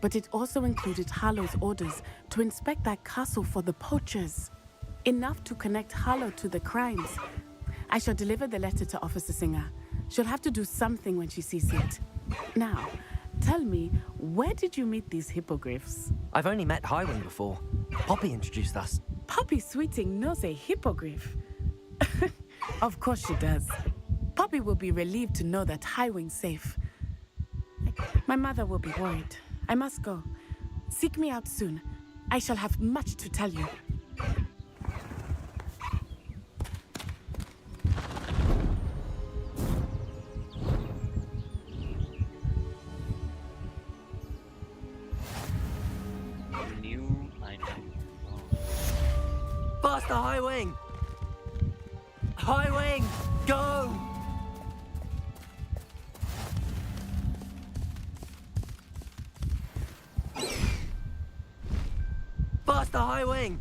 But it also included Hallow's orders to inspect that castle for the poachers. Enough to connect Hallow to the crimes. I shall deliver the letter to Officer Singer. She'll have to do something when she sees it. Now, tell me, where did you meet these hippogriffs? I've only met Highwing before. Poppy introduced us. Poppy Sweeting knows a hippogriff. Of course she does. Poppy will be relieved to know that Highwing's safe. My mother will be worried. I must go. Seek me out soon. I shall have much to tell you. New item. Faster, Highwing! Highwing, go! Faster, Highwing!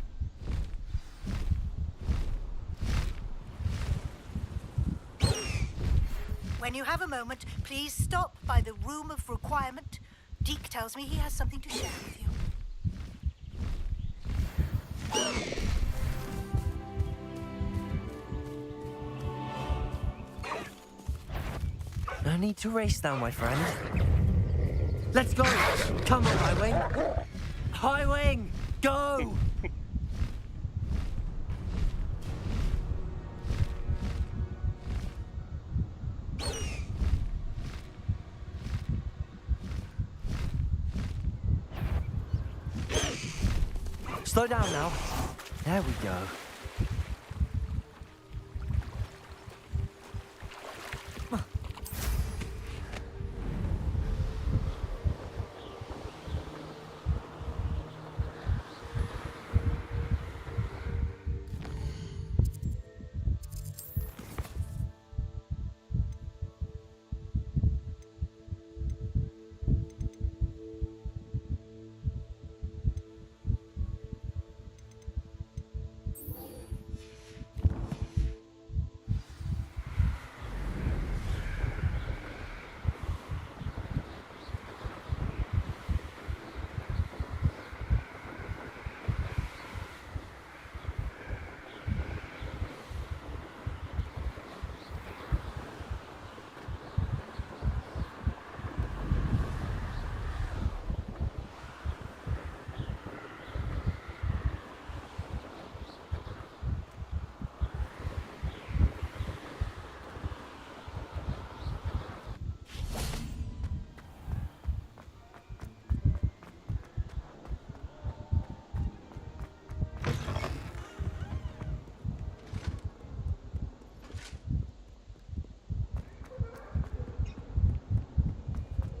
When you have a moment, please stop by the room of requirement. Deke tells me he has something to share with you. No need to race now, my friend. Let's go! Come on, Highwing! Highwing, go! Slow down now. There we go.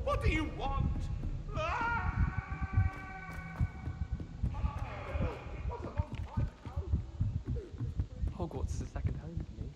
What do you want? Hogwarts is a second home for me.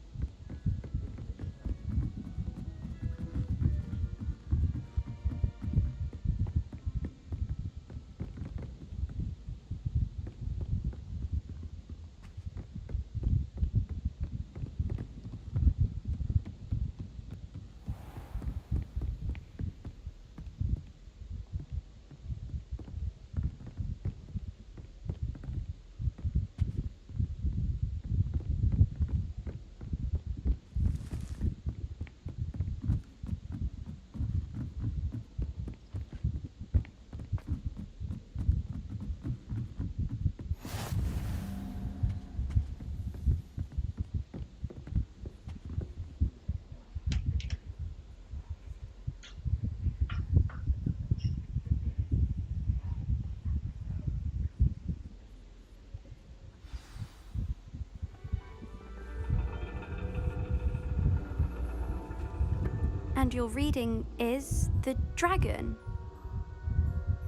And your reading is the dragon.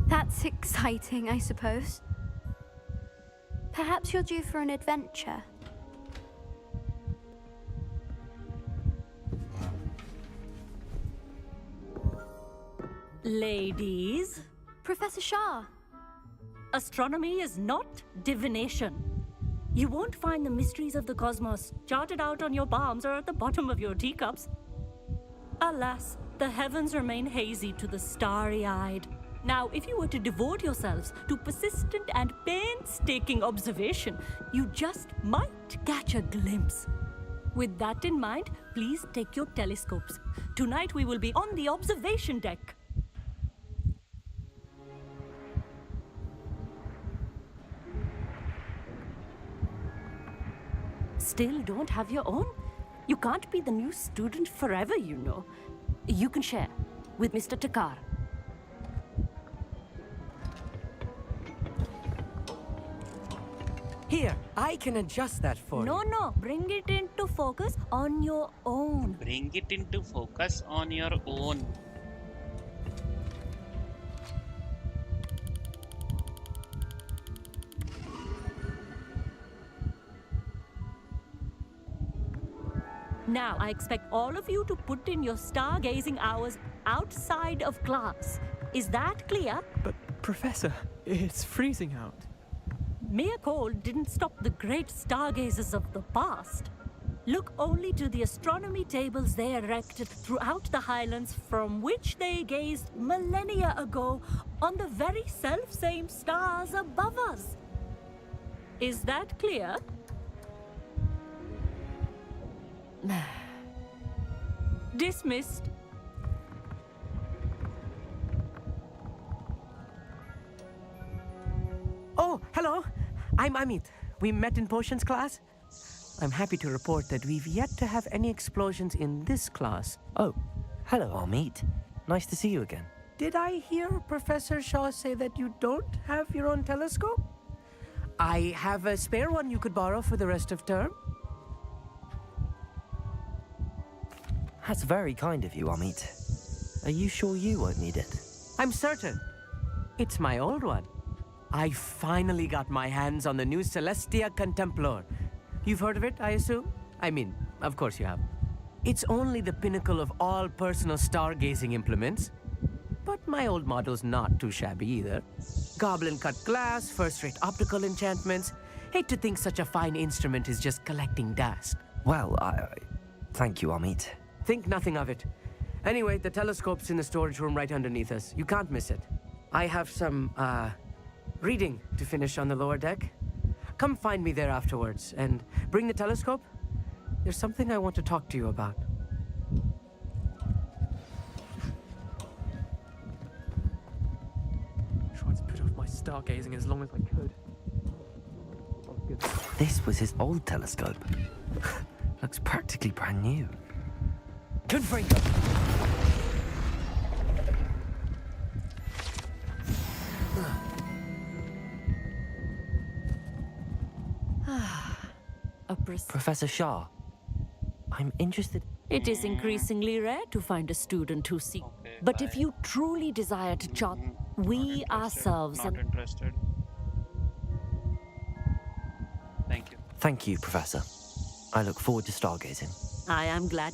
That's exciting, I suppose. Perhaps you're due for an adventure. Ladies. Professor Shah. Astronomy is not divination. You won't find the mysteries of the cosmos charted out on your palms or at the bottom of your teacups. Alas, the heavens remain hazy to the starry-eyed. Now, if you were to devote yourselves to persistent and painstaking observation, you just might catch a glimpse. With that in mind, please take your telescopes. Tonight we will be on the observation deck. Still don't have your own? You can't be the new student forever, you know. You can share with Mr. Takar. Here, I can adjust that for you. No, bring it into focus on your own. Bring it into focus on your own. Now, I expect all of you to put in your stargazing hours outside of class. Is that clear? But, Professor, it's freezing out. Mere cold didn't stop the great stargazers of the past. Look only to the astronomy tables they erected throughout the highlands from which they gazed millennia ago on the very self-same stars above us. Is that clear? Dismissed. Oh, hello. I'm Amit. We met in potions class. I'm happy to report that we've yet to have any explosions in this class. Oh, hello, Amit. Nice to see you again. Did I hear Professor Shaw say that you don't have your own telescope? I have a spare one you could borrow for the rest of term. That's very kind of you, Amit. Are you sure you won't need it? I'm certain. It's my old one. I finally got my hands on the new Celestia Contemplar. You've heard of it, I assume? I mean, of course you have. It's only the pinnacle of all personal stargazing implements. But my old model's not too shabby either. Goblin-cut glass, first-rate optical enchantments. Hate to think such a fine instrument is just collecting dust. Well, thank you, Amit. Think nothing of it. Anyway, the telescope's in the storage room right underneath us. You can't miss it. I have some, reading to finish on the lower deck. Come find me there afterwards, and bring the telescope. There's something I want to talk to you about. Tried to put off my stargazing as long as I could. This was his old telescope. Looks practically brand new. Good for you. Professor Shah, I'm interested. It is increasingly rare to find a student who seeks. But if you truly desire to chart, we ourselves Not interested. Thank you. Thank you, Professor. I look forward to stargazing. I am glad.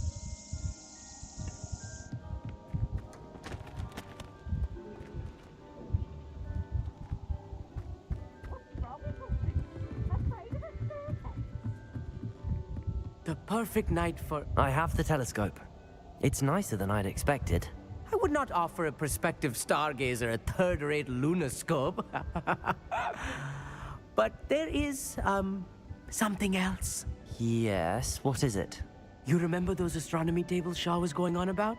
The perfect night for... I have the telescope. It's nicer than I'd expected. I would not offer a prospective stargazer a third-rate lunoscope. But there is, something else. Yes, what is it? You remember those astronomy tables Shaw was going on about?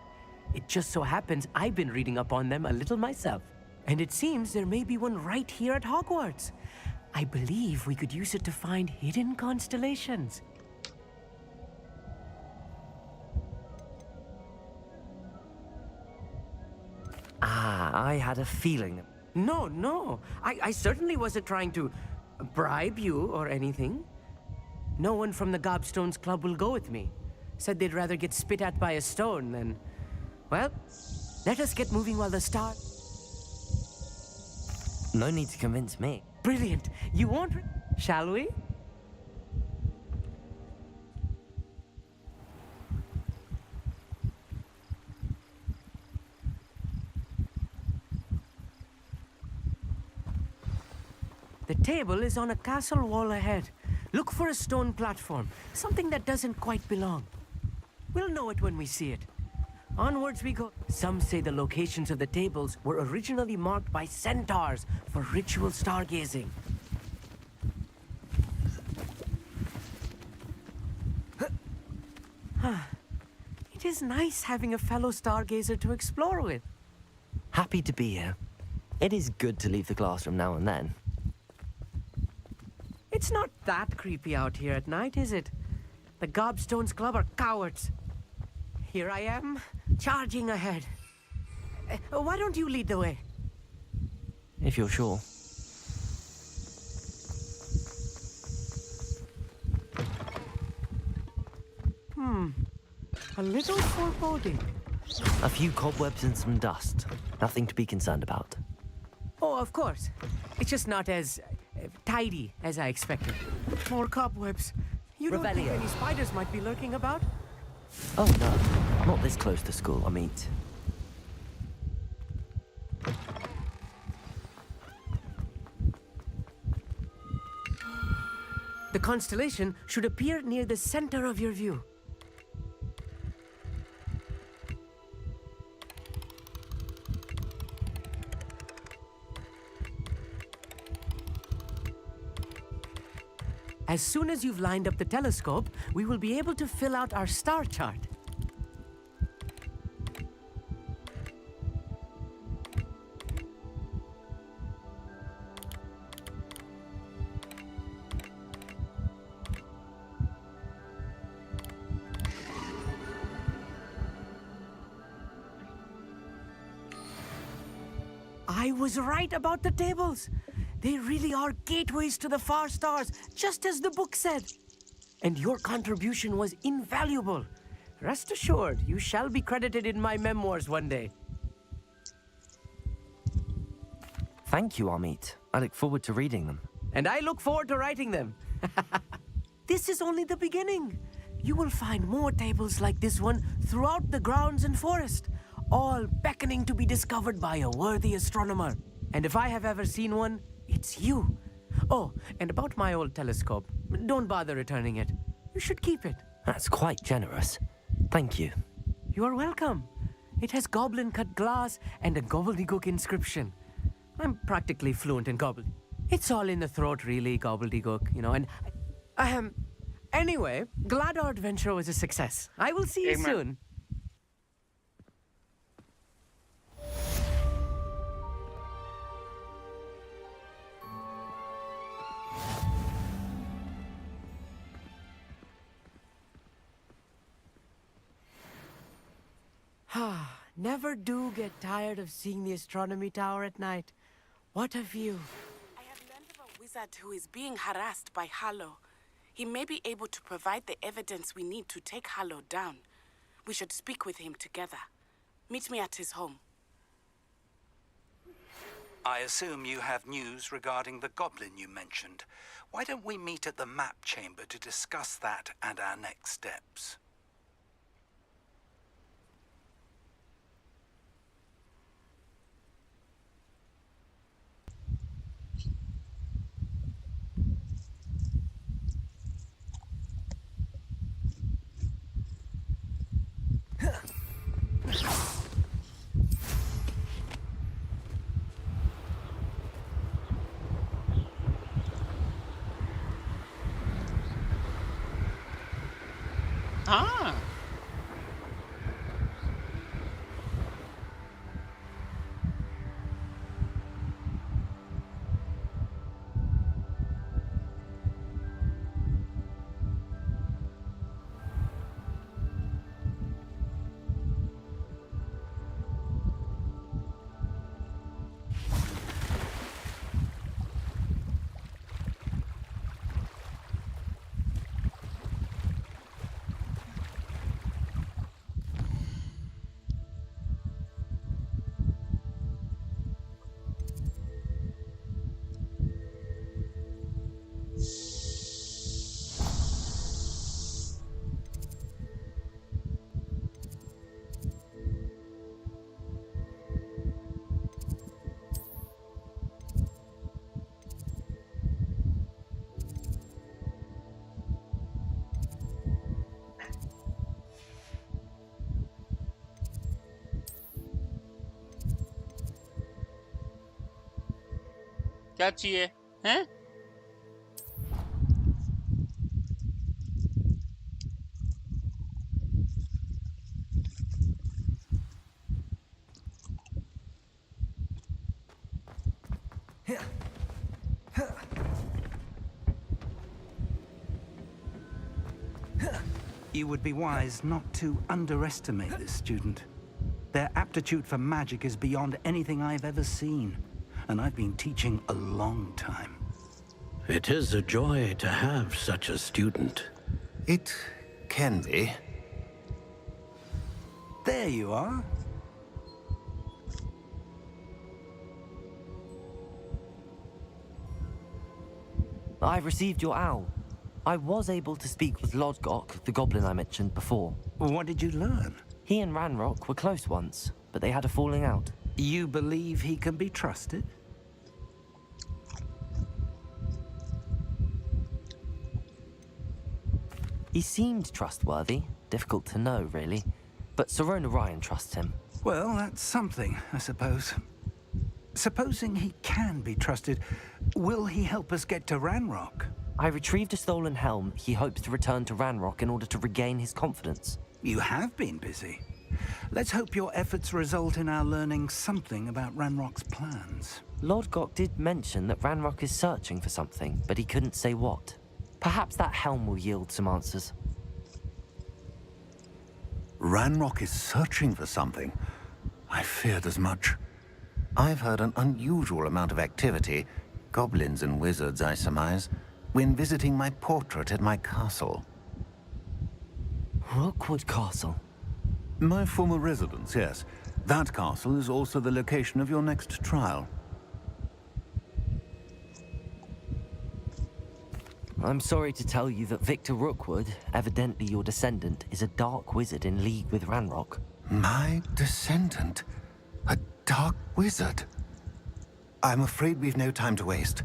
It just so happens I've been reading up on them a little myself. And it seems there may be one right here at Hogwarts. I believe we could use it to find hidden constellations. I had a feeling. No. I certainly wasn't trying to bribe you or anything. No one from the Gobstones Club will go with me. Said they'd rather get spit at by a stone than... Well, let us get moving while the star... No need to convince me. Brilliant. You won't... Shall we? The table is on a castle wall ahead. Look for a stone platform, something that doesn't quite belong. We'll know it when we see it. Onwards we go. Some say the locations of the tables were originally marked by centaurs for ritual stargazing. It is nice having a fellow stargazer to explore with. Happy to be here. It is good to leave the classroom now and then. It's not that creepy out here at night, is it? The Gobstones Club are cowards. Here I am, charging ahead. Why don't you lead the way? If you're sure. A little foreboding. A few cobwebs and some dust. Nothing to be concerned about. Oh, of course. It's just not as tidy as I expected. More cobwebs. You don't think any spiders might be lurking about? Oh no, not this close to school, I mean. The constellation should appear near the center of your view. As soon as you've lined up the telescope, we will be able to fill out our star chart. I was right about the tables. They really are gateways to the far stars, just as the book said. And your contribution was invaluable. Rest assured, you shall be credited in my memoirs one day. Thank you, Amit. I look forward to reading them. And I look forward to writing them. This is only the beginning. You will find more tables like this one throughout the grounds and forest, all beckoning to be discovered by a worthy astronomer. And if I have ever seen one, it's you. Oh, and about my old telescope, don't bother returning it. You should keep it. That's quite generous. Thank you. You are welcome. It has goblin-cut glass and a gobbledygook inscription. I'm practically fluent in gobbledygook. It's all in the throat, really, gobbledygook, you know, and... Anyway, glad our adventure was a success. I will see you soon. Never do get tired of seeing the astronomy tower at night. What a view. I have learned of a wizard who is being harassed by Hallow. He may be able to provide the evidence we need to take Hallow down. We should speak with him together. Meet me at his home. I assume you have news regarding the goblin you mentioned. Why don't we meet at the map chamber to discuss that and our next steps? Ah! क्या चाहिए हैं? You would be wise not to underestimate this student. Their aptitude for magic is beyond anything I've ever seen, and I've been teaching a long time. It is a joy to have such a student. It can be. There you are. I've received your owl. I was able to speak with Lodgok, the goblin I mentioned before. What did you learn? He and Ranrock were close once, but they had a falling out. You believe he can be trusted? He seemed trustworthy. Difficult to know, really. But Serona Ryan trusts him. Well, that's something, I suppose. Supposing he can be trusted, will he help us get to Ranrock? I retrieved a stolen helm he hopes to return to Ranrock in order to regain his confidence. You have been busy. Let's hope your efforts result in our learning something about Ranrock's plans. Lodgok did mention that Ranrock is searching for something, but he couldn't say what. Perhaps that helm will yield some answers. Ranrock is searching for something. I feared as much. I've heard an unusual amount of activity, goblins and wizards, I surmise, when visiting my portrait at my castle. Rockwood Castle? My former residence, yes. That castle is also the location of your next trial. I'm sorry to tell you that Victor Rookwood, evidently your descendant, is a dark wizard in league with Ranrock. My descendant? A dark wizard? I'm afraid we've no time to waste.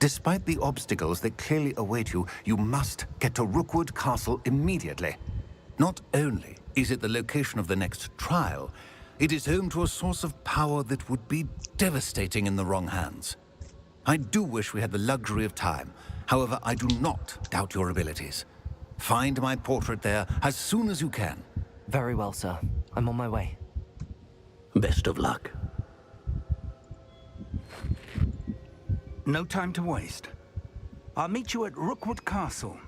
Despite the obstacles that clearly await you, you must get to Rookwood Castle immediately. Not only is it the location of the next trial, it is home to a source of power that would be devastating in the wrong hands. I do wish we had the luxury of time. However, I do not doubt your abilities. Find my portrait there as soon as you can. Very well, sir. I'm on my way. Best of luck. No time to waste. I'll meet you at Rookwood Castle.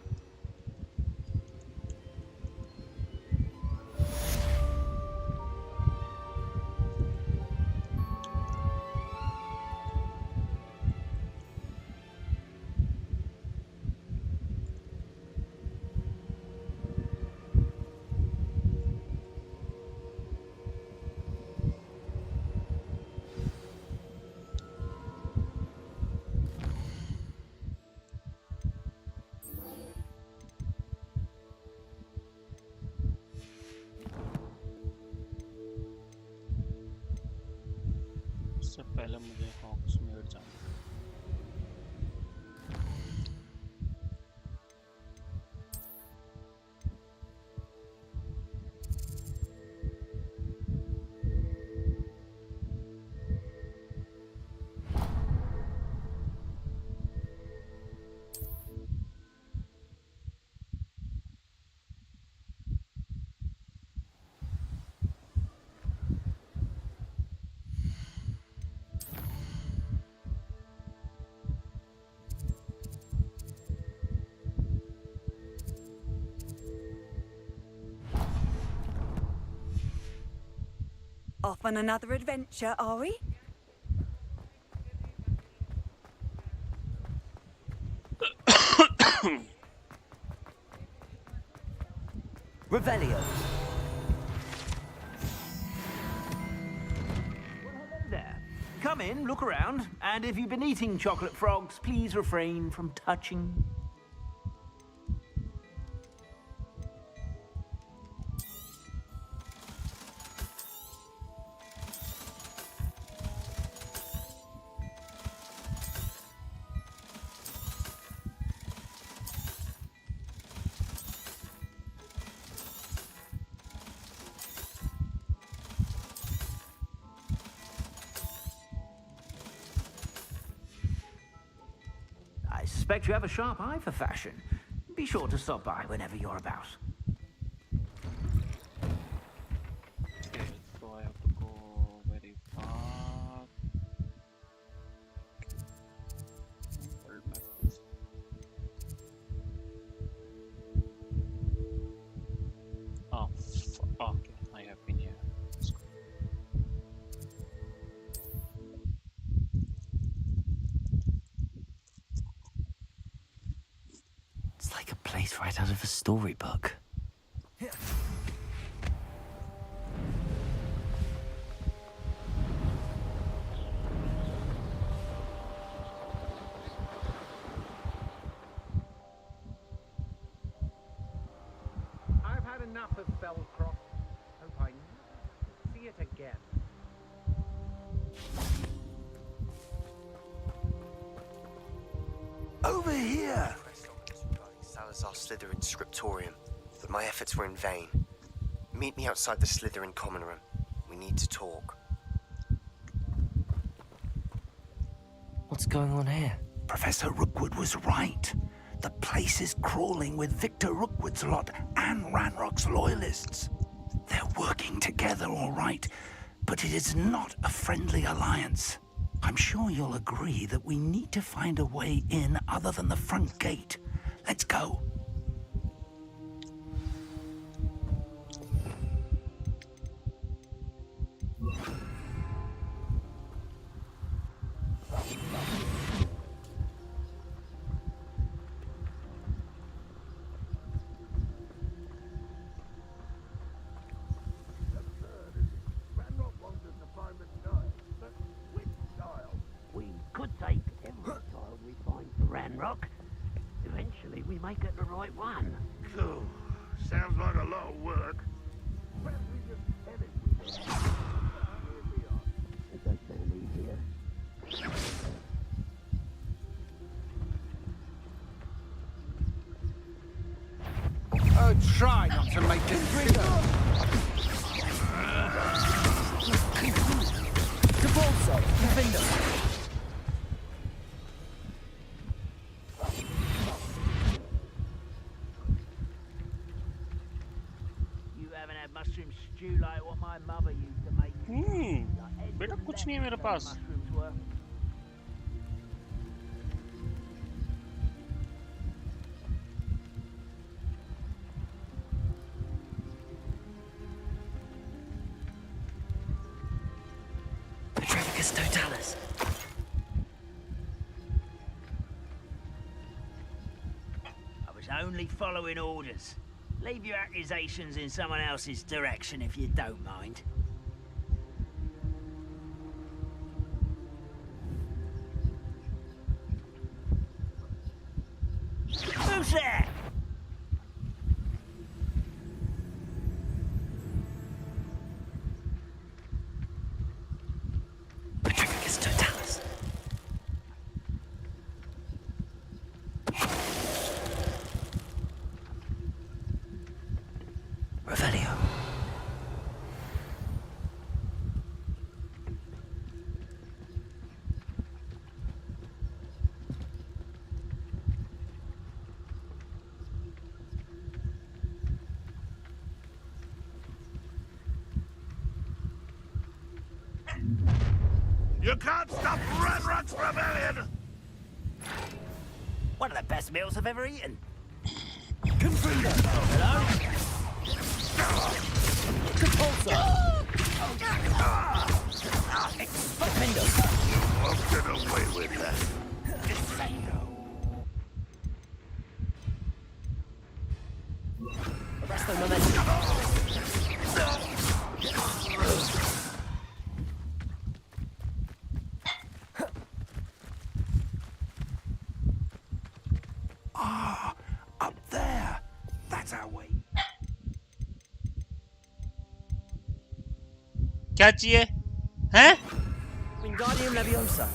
इससे पहले मुझे हॉक्समेयर जाना है। Off on another adventure, are we? Revelio. There. Come in, look around, and if you've been eating chocolate frogs, please refrain from touching. I suspect you have a sharp eye for fashion. Be sure to stop by whenever you're about. Okay, so I have to go very far. place right out of a storybook. I've had enough of Belcroft. Hope I never see it again. Over here! Salazar Slytherin scriptorium, but my efforts were in vain. Meet me outside the Slytherin common room. We need to talk. What's going on here? Professor Rookwood was right. The place is crawling with Victor Rookwood's lot and Ranrock's loyalists. They're working together, all right, but it is not a friendly alliance. I'm sure you'll agree that we need to find a way in other than the front gate. Let's go. We could take every child we find for Ranrock. Eventually, we may get the right one. Cool. Sounds like a lot of work. It does sound easier. Oh, try not to make it bigger. Devolso, defender. You haven't had mushroom stew like what my mother used to make. बेटा कुछ नहीं है मेरे पास. Mushrooms were. Petrificus totalis. I was only following orders. Leave your accusations in someone else's direction if you don't mind. Who's there? Petrificus totalis. Revelio. You can't stop Ranrock's rebellion! One of the best meals I've ever eaten. Confringo. Hello? Compulso. Expendos. You won't get away with that. Arresto momentum. Ah, up there. That's our way. क्या चाहिए? हैं? Wingardium Leviosa.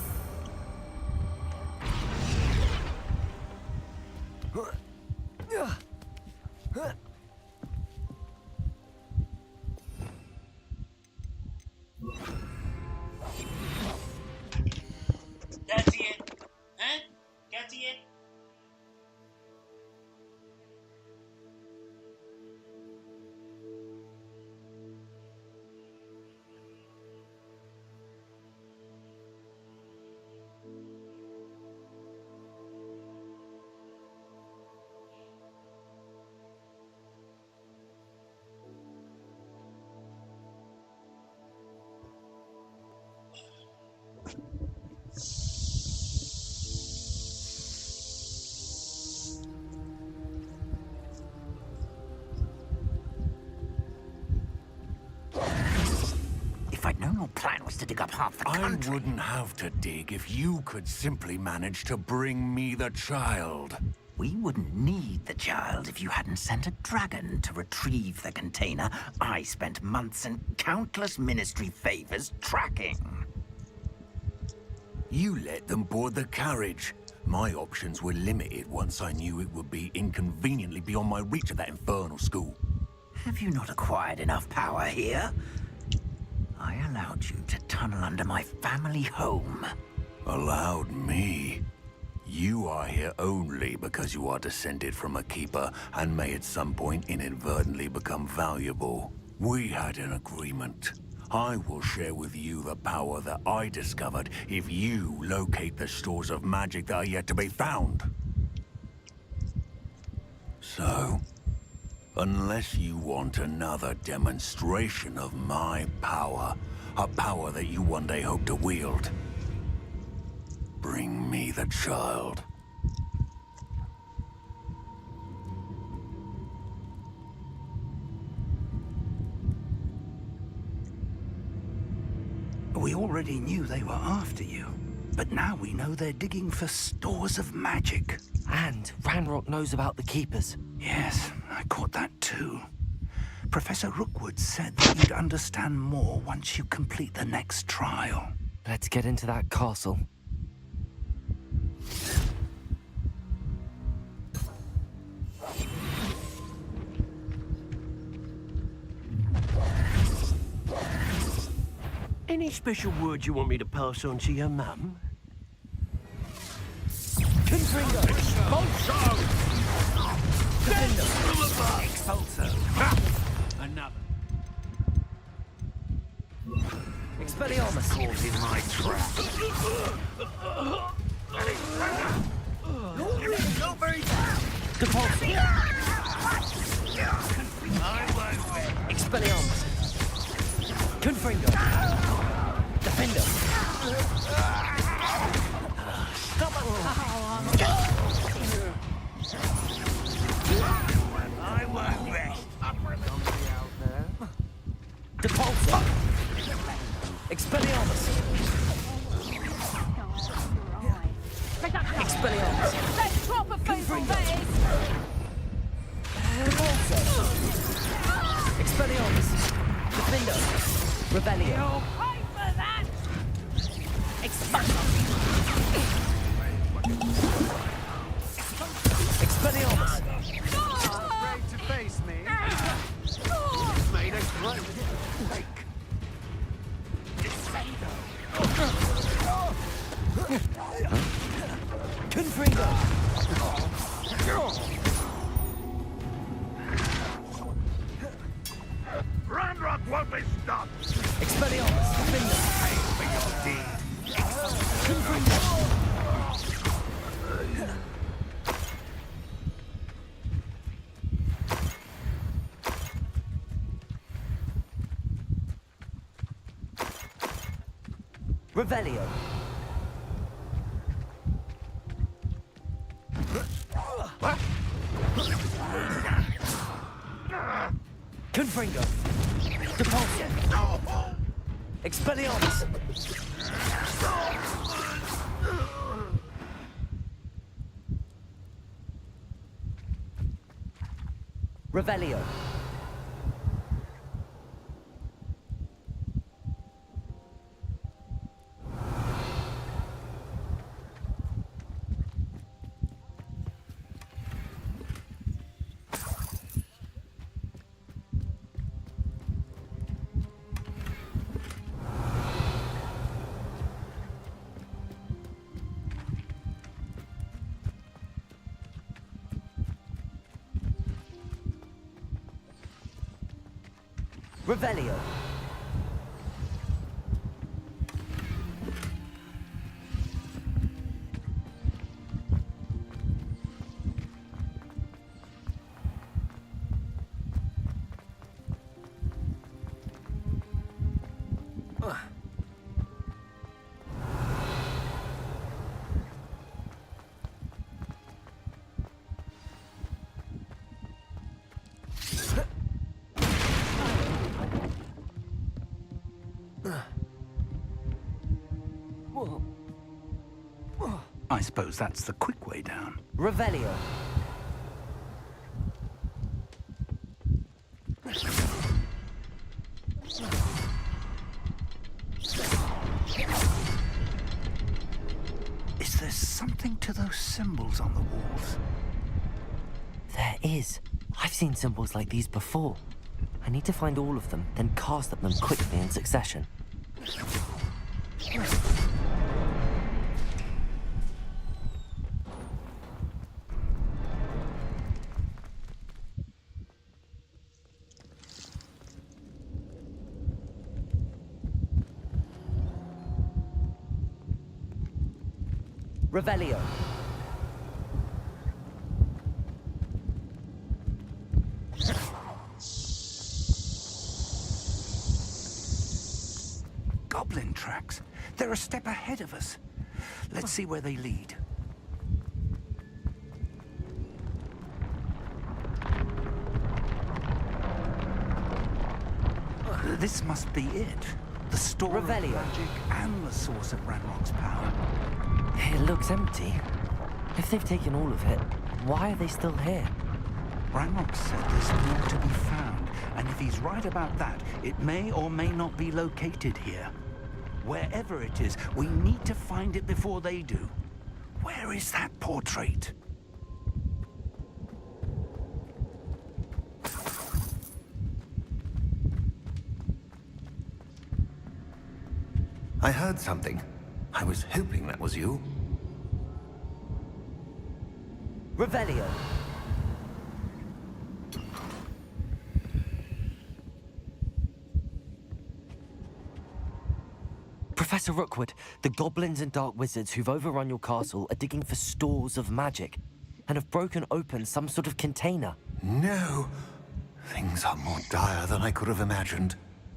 क्या चाहिए? हैं? क्या चाहिए? Your plan was to dig up half the country. I wouldn't have to dig if you could simply manage to bring me the child. We wouldn't need the child if you hadn't sent a dragon to retrieve the container I spent months and countless ministry favors tracking. You let them board the carriage. My options were limited once I knew it would be inconveniently beyond my reach at that infernal school. Have you not acquired enough power here? I allowed you to tunnel under my family home. Allowed me? You are here only because you are descended from a keeper and may at some point inadvertently become valuable. We had an agreement. I will share with you the power that I discovered if you locate the stores of magic that are yet to be found. So, unless you want another demonstration of my power, a power that you one day hope to wield, bring me the child. We already knew they were after you, but now we know they're digging for stores of magic. And Ranrock knows about the Keepers. Yes, I caught that too. Professor Rookwood said that you'd understand more once you complete the next trial. Let's get into that castle. Any special word you want me to pass on to your mum? Confringo! Expulso! Expulso! Another. Expelliarmus! Caught in my trap. Not very Depulso! Expelliarmus! Confringo! Defender! Stop it! I won't rest. Depulso! Expelliarmus! Expelliarmus! Let's proper football, that is! Expelliarmus! Defender! Rebellion! You'll pay for that! Expelliarmus! Afraid to face me? Made a great mistake. Confringo! Ranrock won't be stopped! Expelliarmus! Defender! Pay for your deed! Confringo! Revelio! Confringo! Depulso! Expelliarmus! Revelio! Revelio! I suppose that's the quick way down. Revelio. Is there something to those symbols on the walls? There is. I've seen symbols like these before. I need to find all of them, then cast at them quickly in succession. Revelio. Goblin tracks. They're a step ahead of us. Let's see where they lead. This must be it. The store of magic and the source of Ranrock's power. It looks empty. If they've taken all of it, why are they still here? Ranrock said there's more to be found, and if he's right about that, it may or may not be located here. Wherever it is, we need to find it before they do. Where is that portrait? I heard something. I was hoping that was you. Revelio. Professor Rookwood, the goblins and dark wizards who've overrun your castle are digging for stores of magic and have broken open some sort of container. No. Things are more dire than I could have imagined.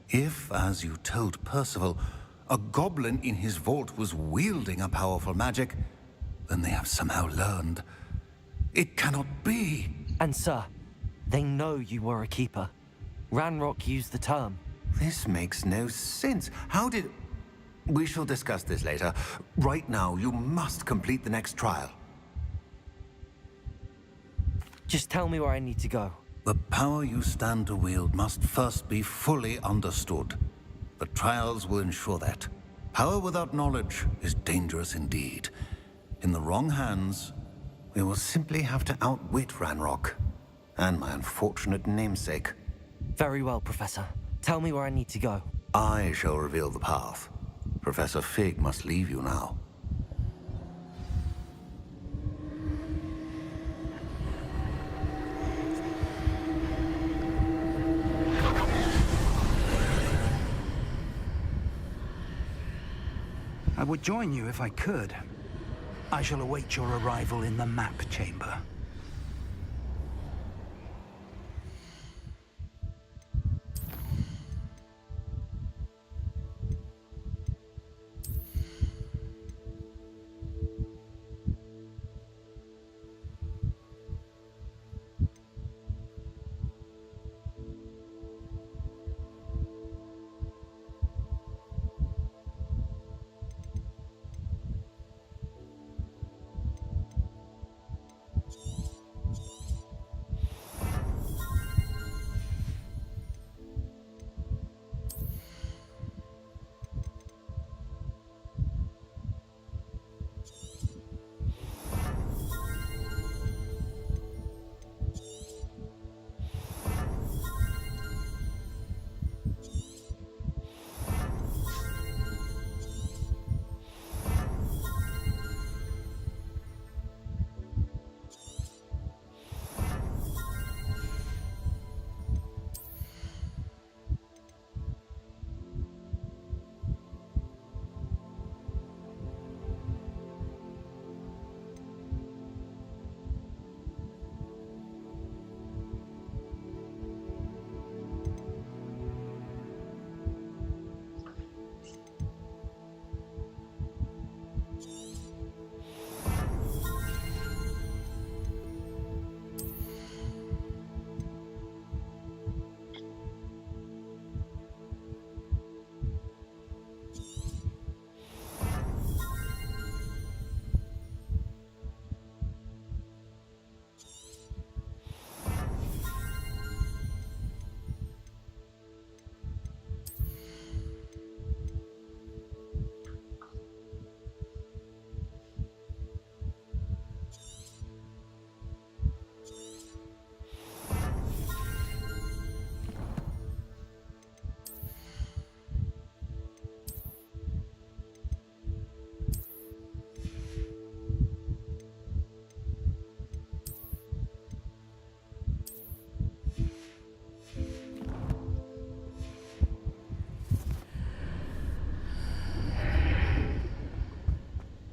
If, as you told Percival, a goblin in his vault was wielding a powerful magic, then they have somehow learned. It cannot be. And sir, they know you were a keeper. Ranrock used the term. This makes no sense. How did... We shall discuss this later. Right now, you must complete the next trial. Just tell me where I need to go. The power you stand to wield must first be fully understood. The trials will ensure that. Power without knowledge is dangerous indeed. In the wrong hands, we will simply have to outwit Ranrock and my unfortunate namesake. Very well, Professor. Tell me where I need to go. I shall reveal the path. Professor Fig must leave you now. I would join you if I could. I shall await your arrival in the map chamber.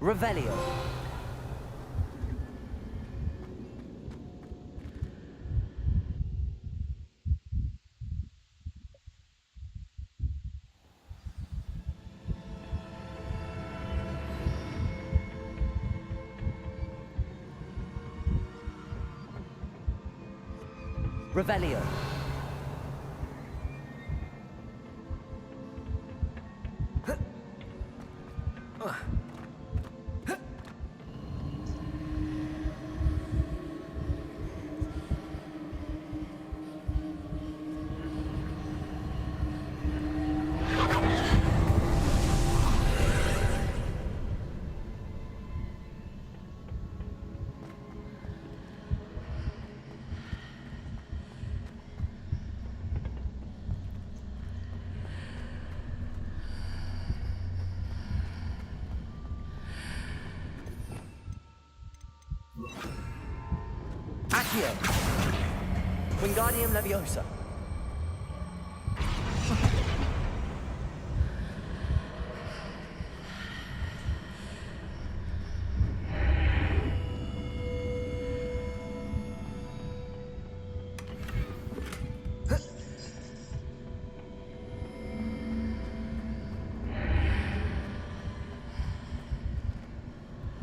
Revelio. Revelio. Accio. Wingardium Leviosa.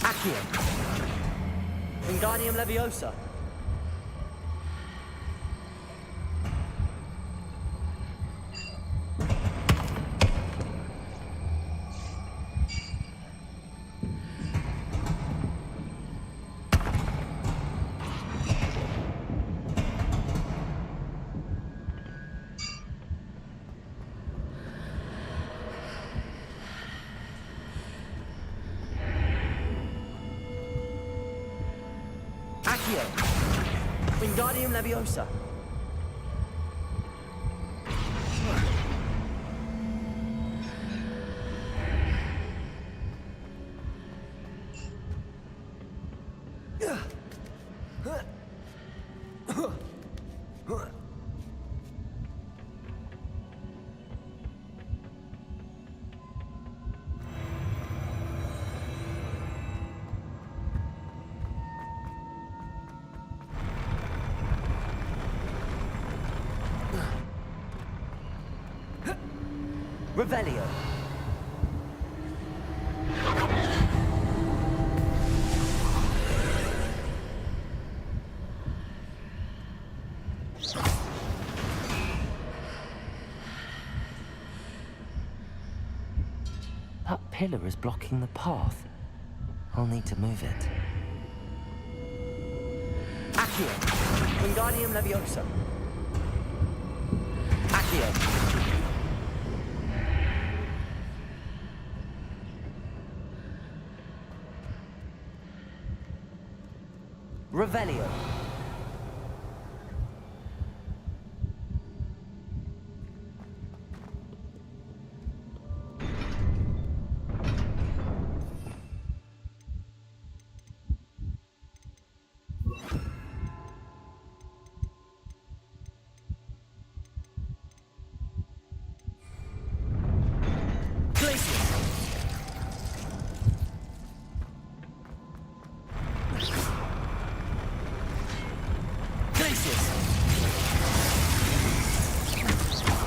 Accio. Wingardium Leviosa. Accio. Wingardium Leviosa. Revelio. That pillar is blocking the path. I'll need to move it. Accio. Wingardium Leviosa. Accio. Revelio.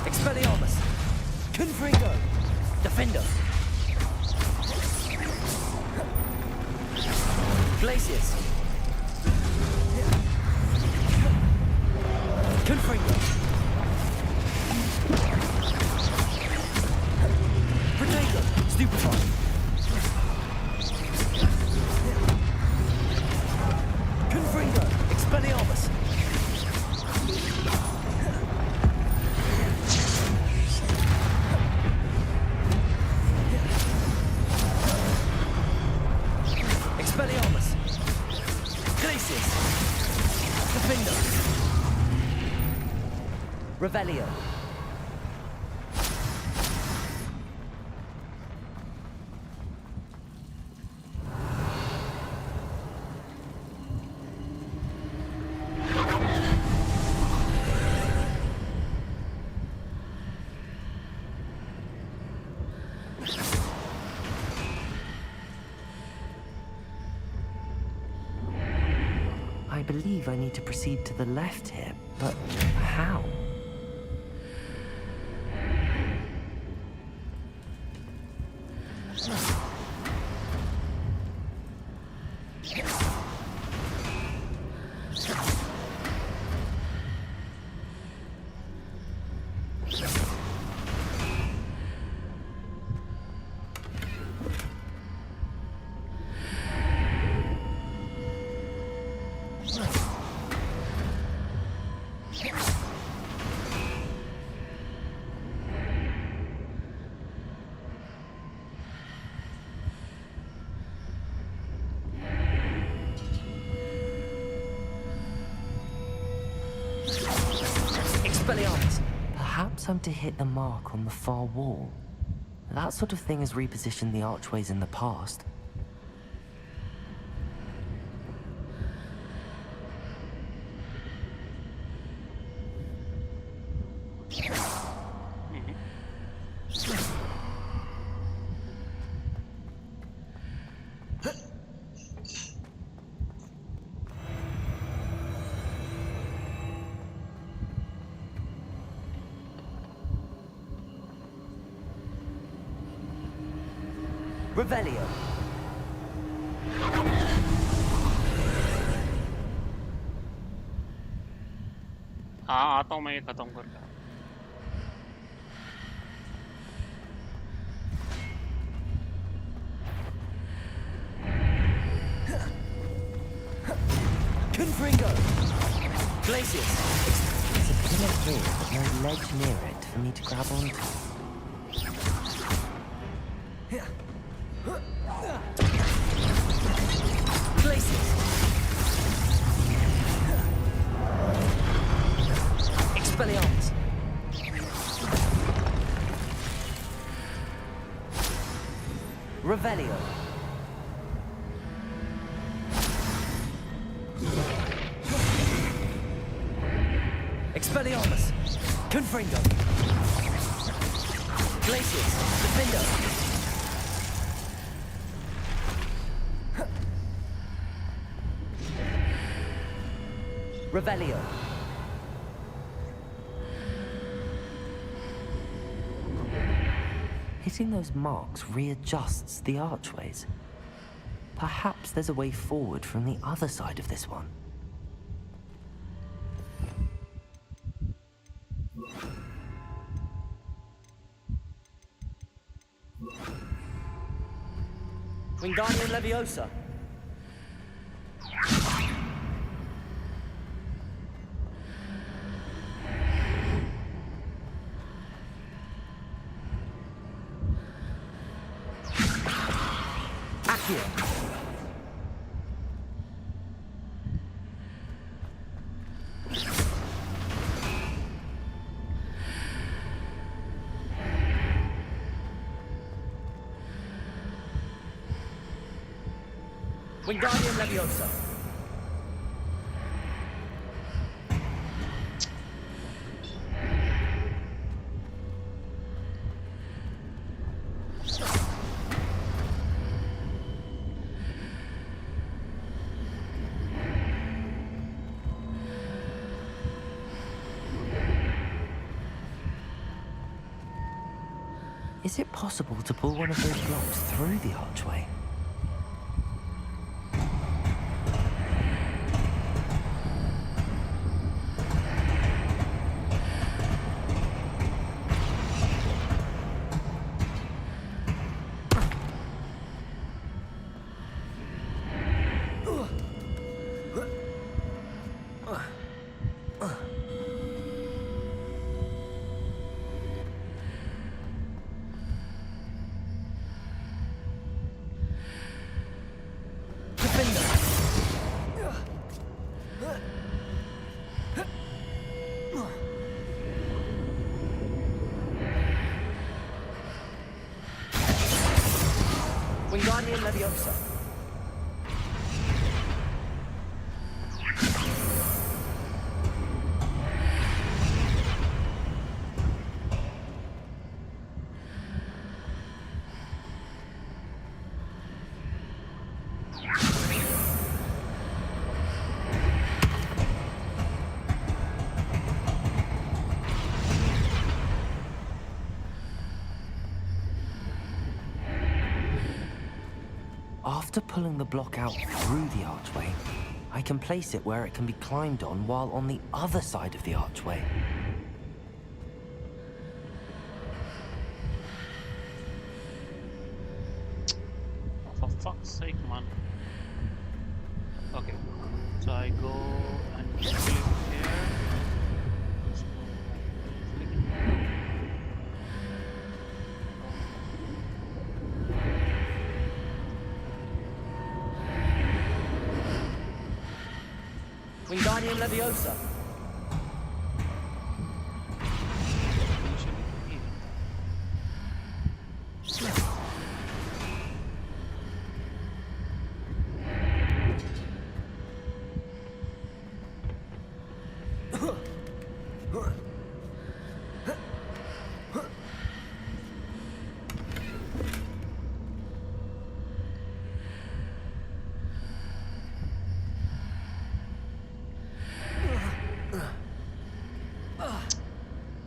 Expelliarmus! Confringo! Defender! Glacius! Confringo! Protego! Stupefy! Confringo! Expelliarmus! Expelliarmus! Glacius! Defender! Revelio! believe I need to proceed to the left here, but how? Perhaps I'm to hit the mark on the far wall. That sort of thing has repositioned the archways in the past. Revelio. हाँ आता हूँ मैं ये खत्म करके Confringo! Glacius! There's a pillar here, but no ledge near it for me to grab onto. Glacius! Expelliarmus! Revelio! Expelliarmus! Confringo! Glacius! Defendo! Revelio! Hitting those marks readjusts the archways. Perhaps there's a way forward from the other side of this one. Wingardium Leviosa. Accio. Wingardium Leviosa. Is it possible to pull one of those blocks through the archway? Wingardium Leviosa. After pulling the block out through the archway, I can place it where it can be climbed on while on the other side of the archway. For fuck's sake, man. Okay, so I go and click here. Wingardium Leviosa.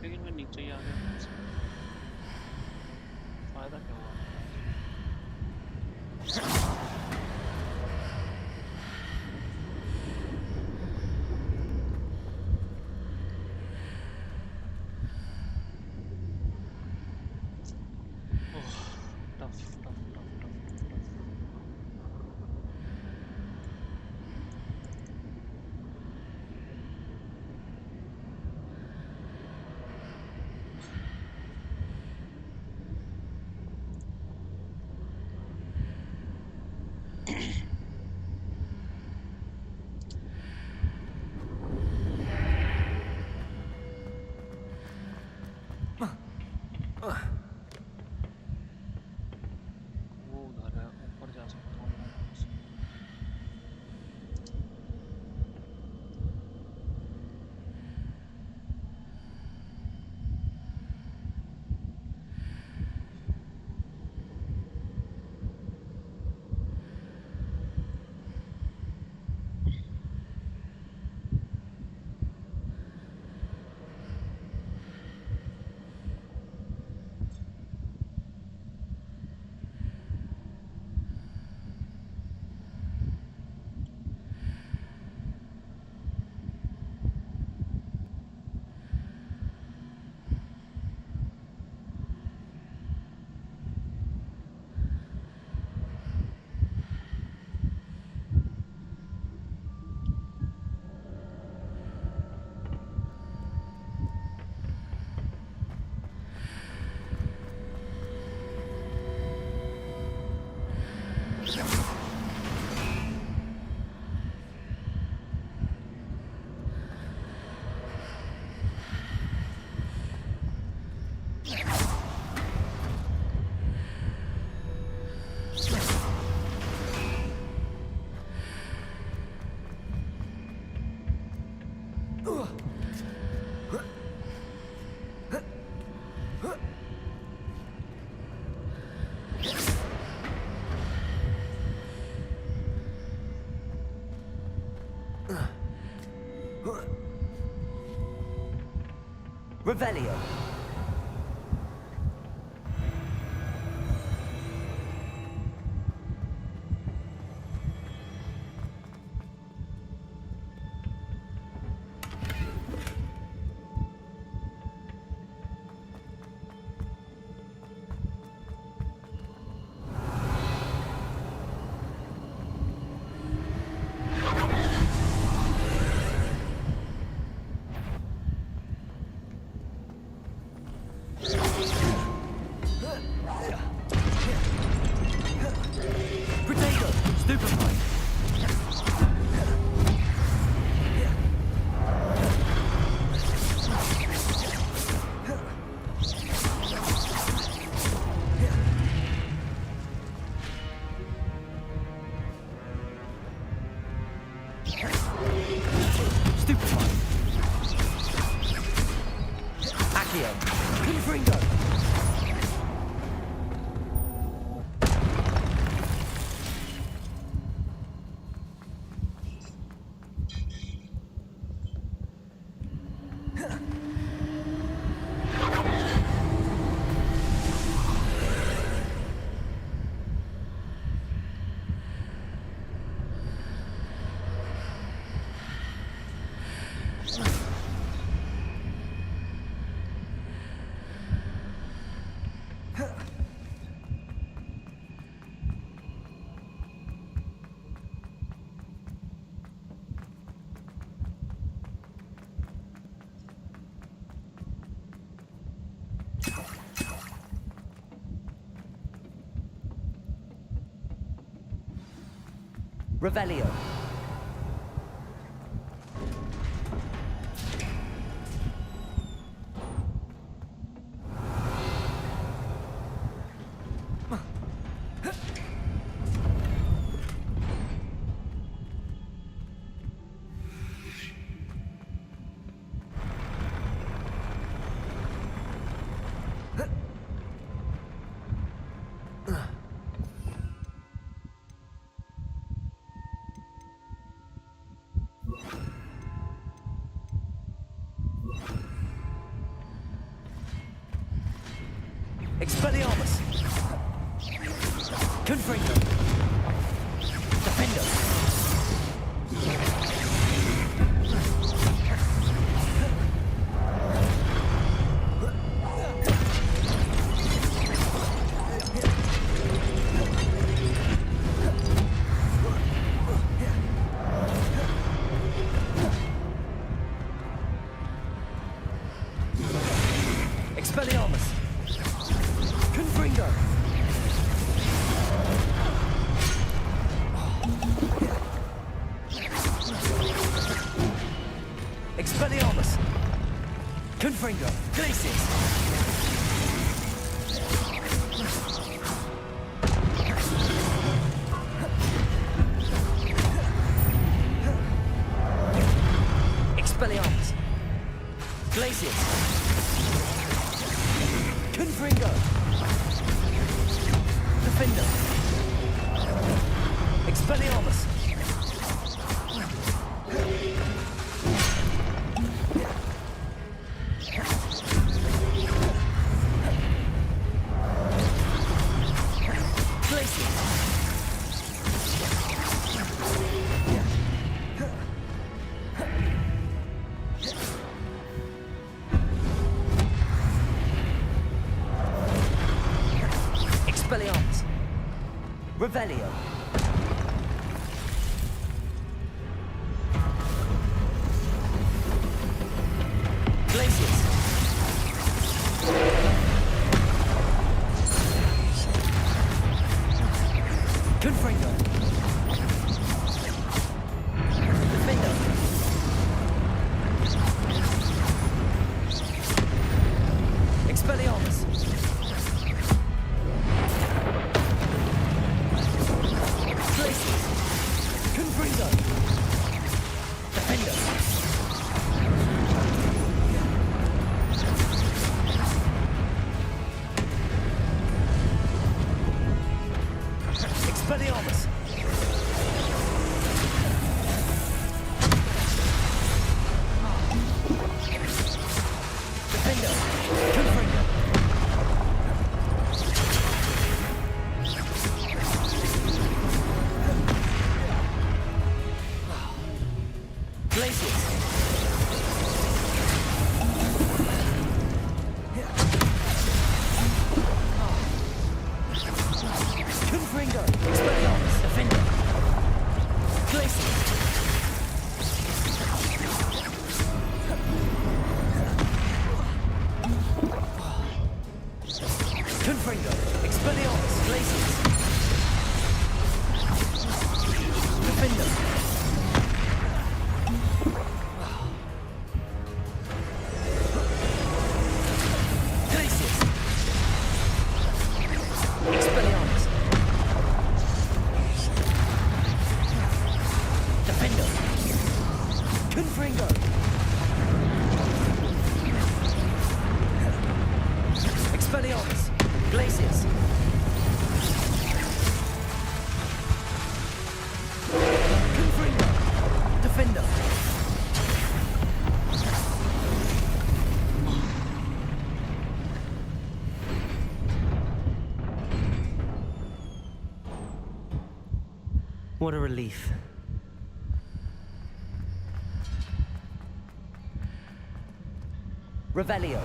लेकिन मैं नीचे ही आ गया फायदा क्या हुआ Revelio. Revelio. Expelliarmus! Confringo! Defendo! Expelliarmus! Confringo! Expelliarmus! Confringo! Glacius! Expelliarmus! Glacius! Confringo! Defender! Expelliarmus! Glacius! Expelliarmus! Revelio! Glacius! Confringo! Defendo! Expelliarmus! Glacius! Confringo! Defendo! Expelliarmus! Defendo! Confringo! Glacius! Confringo! Expelliarmus! Defender! Glacius! Confringo! Expelliarmus! Glacius! Defender! Glacius! Expelliarmus! Defendo! Confringo! Expelliarmus! Glacius! Confringo! Defendo! What a relief. Revelio.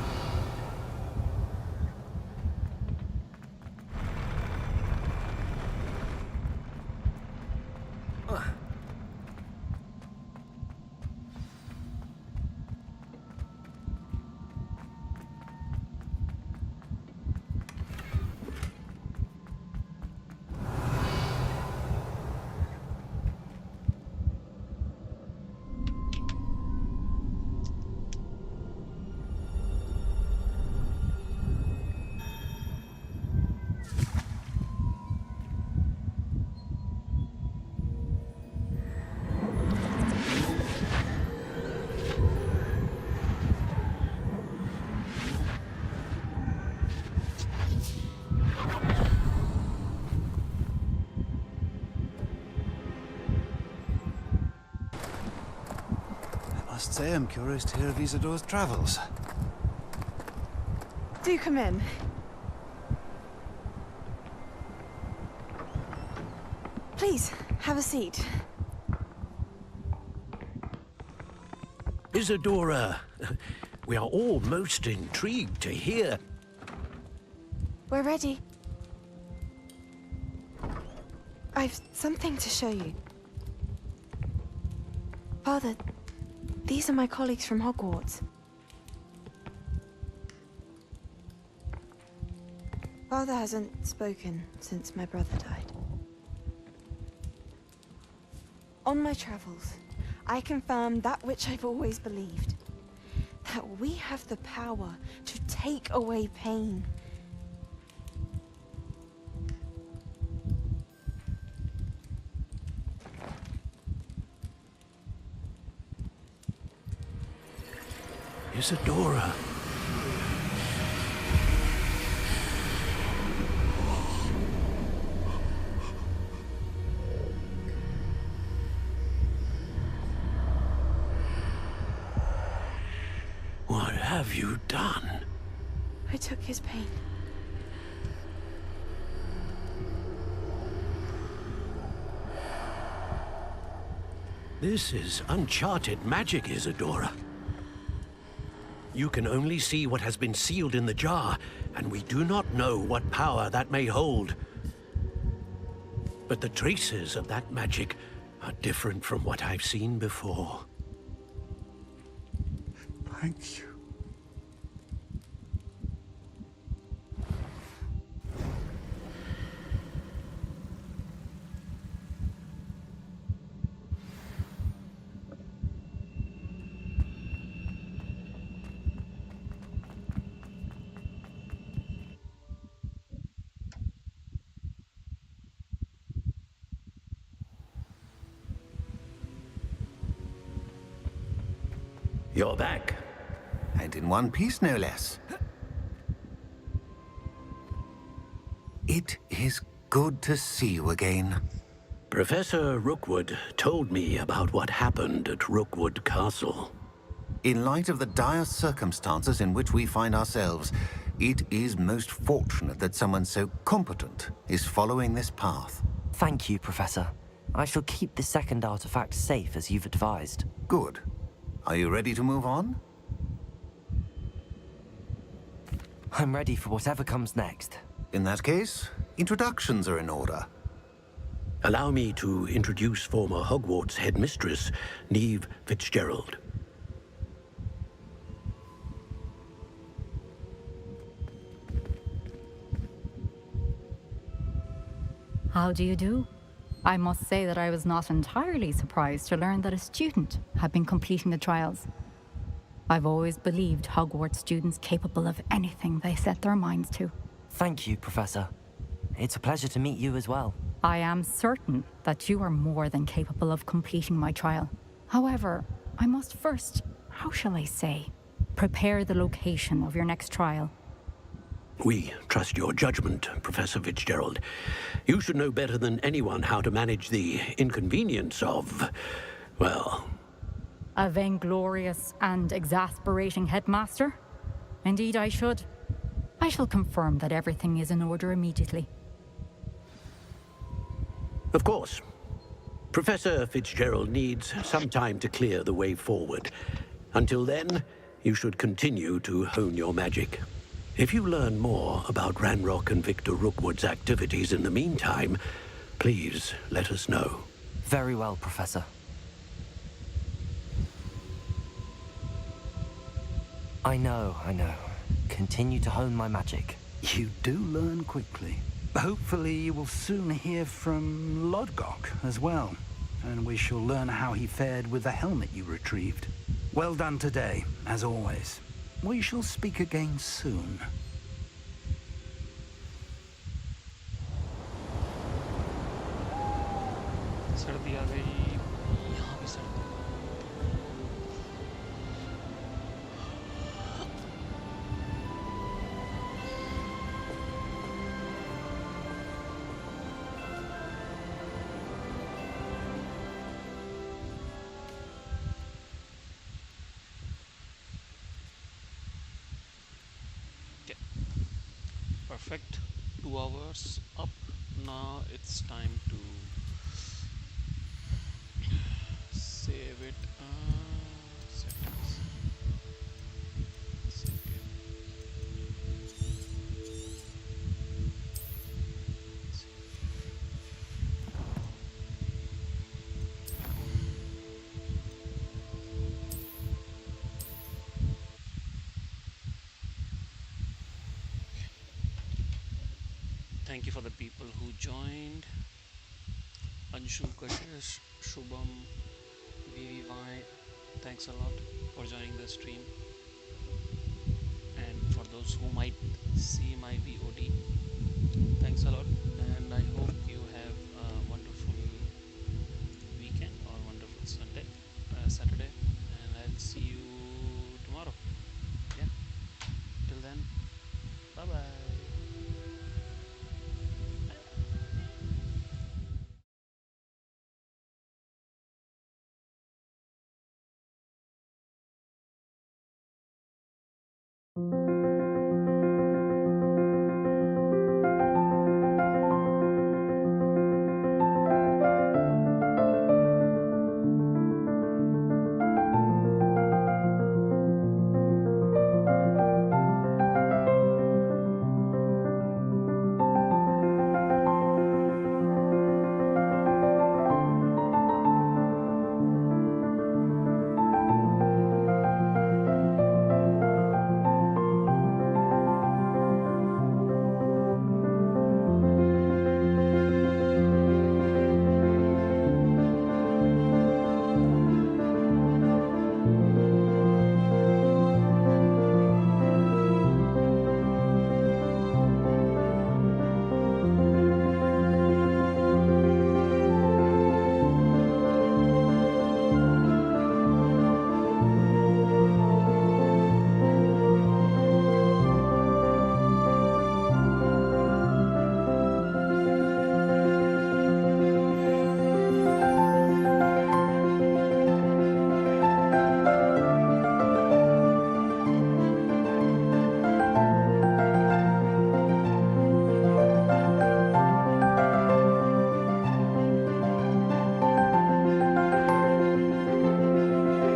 must say I'm curious to hear of Isadore's travels. Do come in. Please, have a seat. Isadora, we are all most intrigued to hear. We're ready. I've something to show you. Father, these are my colleagues from Hogwarts. Father hasn't spoken since my brother died. On my travels, I confirmed that which I've always believed. That we have the power to take away pain. Isadora. What have you done? I took his pain. This is uncharted magic, Isadora. You can only see what has been sealed in the jar, and we do not know what power that may hold. But the traces of that magic are different from what I've seen before. Thank you. You're back. And in one piece, no less. It is good to see you again. Professor Rookwood told me about what happened at Rookwood Castle. In light of the dire circumstances in which we find ourselves, it is most fortunate that someone so competent is following this path. Thank you, Professor. I shall keep the second artifact safe as you've advised. Good. Are you ready to move on? I'm ready for whatever comes next. In that case, introductions are in order. Allow me to introduce former Hogwarts headmistress, Neve Fitzgerald. How do you do? I must say that I was not entirely surprised to learn that a student had been completing the trials. I've always believed Hogwarts students capable of anything they set their minds to. Thank you, Professor. It's a pleasure to meet you as well. I am certain that you are more than capable of completing my trial. However, I must first, how shall I say, prepare the location of your next trial. We trust your judgment, Professor Fitzgerald. You should know better than anyone how to manage the inconvenience of, well... A vainglorious and exasperating headmaster? Indeed I should. I shall confirm that everything is in order immediately. Of course. Professor Fitzgerald needs some time to clear the way forward. Until then, you should continue to hone your magic. If you learn more about Ranrock and Victor Rookwood's activities in the meantime, please let us know. Very well, Professor. I know. Continue to hone my magic. You do learn quickly. Hopefully you will soon hear from Lodgok as well, and we shall learn how he fared with the helmet you retrieved. Well done today, as always. We shall speak again soon. सर्दी आ गई यहाँ भी सर्दी Perfect. 2 hours up. Now it's time to save it. Settings. Second. Thank you for the people who joined. Anshu, Kashish, Shubham, VVY, thanks a lot for joining the stream. And for those who might see my VOD, thanks a lot.